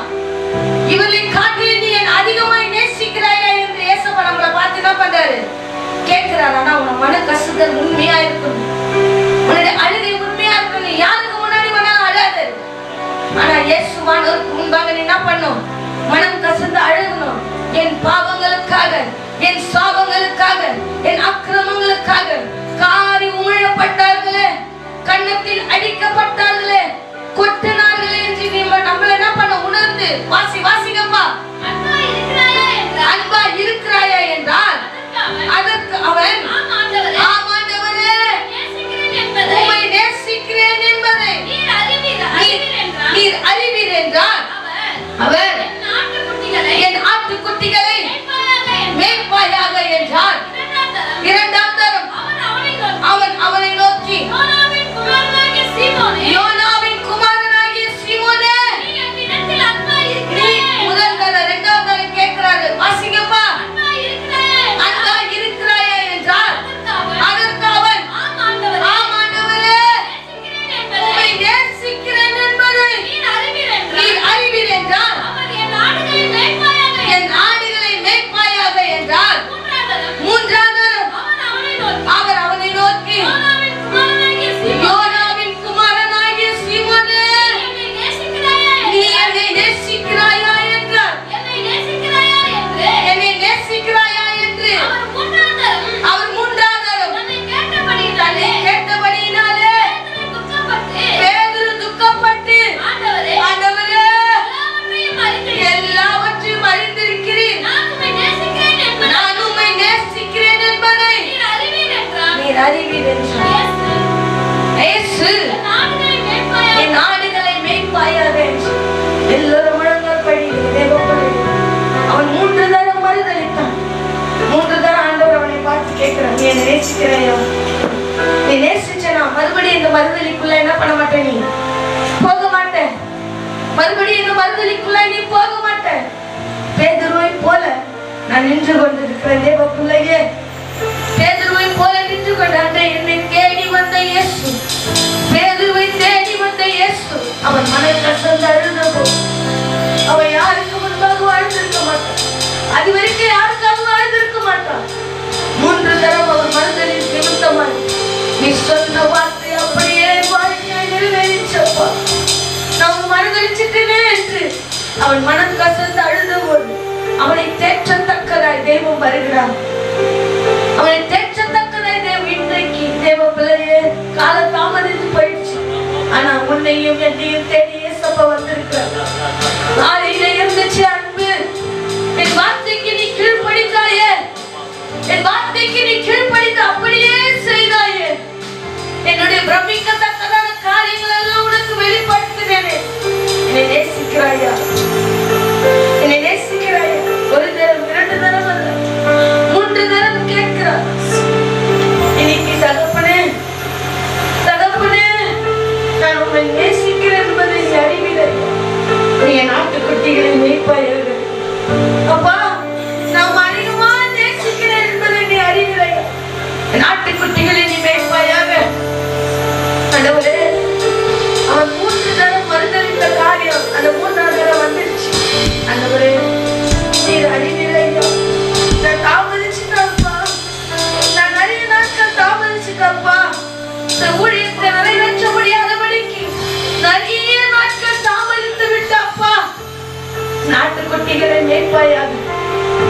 இவளை காட்டிலே நீ என் அதிகமாய் நேசிக்கிறாயா என்று இயேசுவா நம்மளை பார்த்து என்ன பண்றாரு? கேட்கிறார். ஆனா உன் மன கஷ்டத்தில் உண்மையா இருக்கணும், உன்னுடைய அழுகை உண்மையா இருக்கணும். நீ யாருக்கு முன்னாடி வேணாலும் அழாது. ஆனா இயேசுவானவருக்கு முன்பாக நீ என்ன பண்ணும்? மனம் கசந்து அழுகணும். என் பாவங்களுக்காக, என் சாபங்களுக்காக, என் அக்கிரமங்களுக்காக காரி உமிழப்பட்டார்களே, கன்னத்தில் அடிக்கப்பட்டார்களே, கொட்டினார்களே என்று நம்மள என்ன பண்ண உணர்ந்து வாசிங்கப்பா. அன்பா இருக்கிறாயா என்றால் அதற்கு அவன், ஆமாண்டவரே, உம்மை நேசிக்கிறேன் என்பதை நீர் அறிவீர் என்றால் அவர் என் நீர் அறிவீர் என்றார். இயேசு என் ஆடுகளை மேய்ப்பாயாக என்றார். எல்லாரும் முழங்கால் படிக்கிறது தேவப்படி. அவன் 3 தரம் மறுதளித்தான். 3 தரம் ஆண்டவர் அவனை பார்த்து கேட்கிறான், நீ என்னை நேசிக்கிறாயா? நீ நேசிச்சனா மறுபடியும் இந்த மறுதலிக்குள்ள என்ன பண்ண மாட்டேன், நீ போக மாட்டேன். மறுபடியும் இந்த மறுதலிக்குள்ள நீ போக மாட்டேன். பேதுருவை போல நான் நின்று கொண்டிருக்கிறேன் தேவ பிள்ளையே. பேதுருவை போல நின்று கொண்ட என்னை தேடி வந்த இயேசு, பேதுருவை தேடி வந்த இயேசு அவன் மனம் கசந்து அழுதபோ அவன் யாருக்கு முன்பாக வாழ்ந்திருக்க மாட்டான். அது வரைக்கும் யாருக்காக வாழ்ந்திருக்க மாட்டான். 3 தரம் அவன் மறுதலில் நிமித்தமாய் நீ சொன்ன வார்த்தை அப்படியே வாழ்க்கையை நிறைவேறிச்சப்பா, நான் மறுதலிச்சிட்டேனே என்று அவன் மனம் கசந்து அழுத போது அவனை தேற்றத்தக்கதாய் தெய்வம் வருகிறான். அவனை தேற்றத்தக்கதாய் தேவம் இன்றைக்கு தேவ பிள்ளையே கால தாமதித்து போயிடுச்சு. ஆனா உன்னையும் என்னையும் தேடி இயேசப்பா வந்திருக்கிறார். நாளையில இருந்துச்சு அன்பு, என் வார்த்தைக்கு நீ கீழ்ப்படித்தாயே, என் வார்த்தைக்கு நீ கீழ்ப்படித்து அப்படியே செய்தாயே, என்னுடைய பிரமிக்கத்தக்கதான காரியங்கள் எல்லாம் உனக்கு வெளிப்படுத்தினேனே. என்னை நேசிக்கிறாயா? என்னை நேசிக்கிறாயா? 1 தரம் 2 தரம் அல்ல, 3 தரம் கேட்கிறார். இன்னைக்கு தகப்பனே தகப்பனே நான் உன்னை நேசிக்கிறேன் என்பதை நீ அறிவில்லை. நீ என் நாட்டுக்குட்டிகளை மேய்ப்பாயாக. அப்பா நான் அதிகமா நேசிக்கிறேன் என்பதை நீ அறிவில்லை. என் நாட்டுக்குட்டிகளை நீ மேய்ப்பாயாக. கடவுளே அவன் 3 தரம் மறுதளித்த காரியம் அந்த 3ஆவது தரம் வந்துருச்சு. ஆண்டவரே நீர் அறிவில்லையா? நான் தாமதிச்சுட்டப்பா, நான் நிறைய நாட்கள் தாமதிச்சுட்டப்பா. இந்த ஊழியத்தை நிறைவேற்ற முடியாதபடிக்கு நிறைய நாட்கள் தாமதித்து விட்டப்பா. நாட்டுக்குட்டிகளை மேய்ப்பாயாக,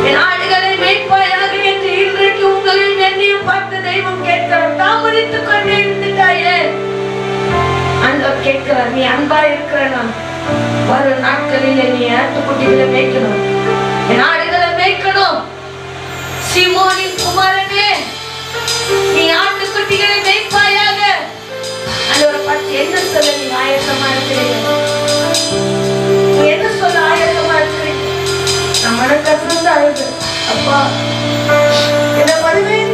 என் ஆடுகளை மேய்ப்பாயாக என்று இன்றைக்கு உங்களின் என்னையும் பார்த்து தெய்வம் கேட்கிறார். தாமதித்துக் கொண்டே இருந்துட்டாயே. ஆண்டவர் கேட்கிறார், நீ அன்பா இருக்கிறனா? வரும் நாட்களில் நீ ஆட்டுக்குட்டிகளை மேய்க்கணும், என் ஆடுகளை மேய்க்கணும். சீமோனின் குமாரனே நீ ஆட்டுக்குட்டிகளை மேய்ப்பாயாக. ஆண்டவரை பார்த்து என்ன சொல்ல நீ ஆயத்தமா இருக்கிறீங்க? நீ என்ன சொல்ல ஆயத்தமா இருக்கிறீங்க? நான் மனக்கசந்து அழுது, அப்பா என்ன வருவேன்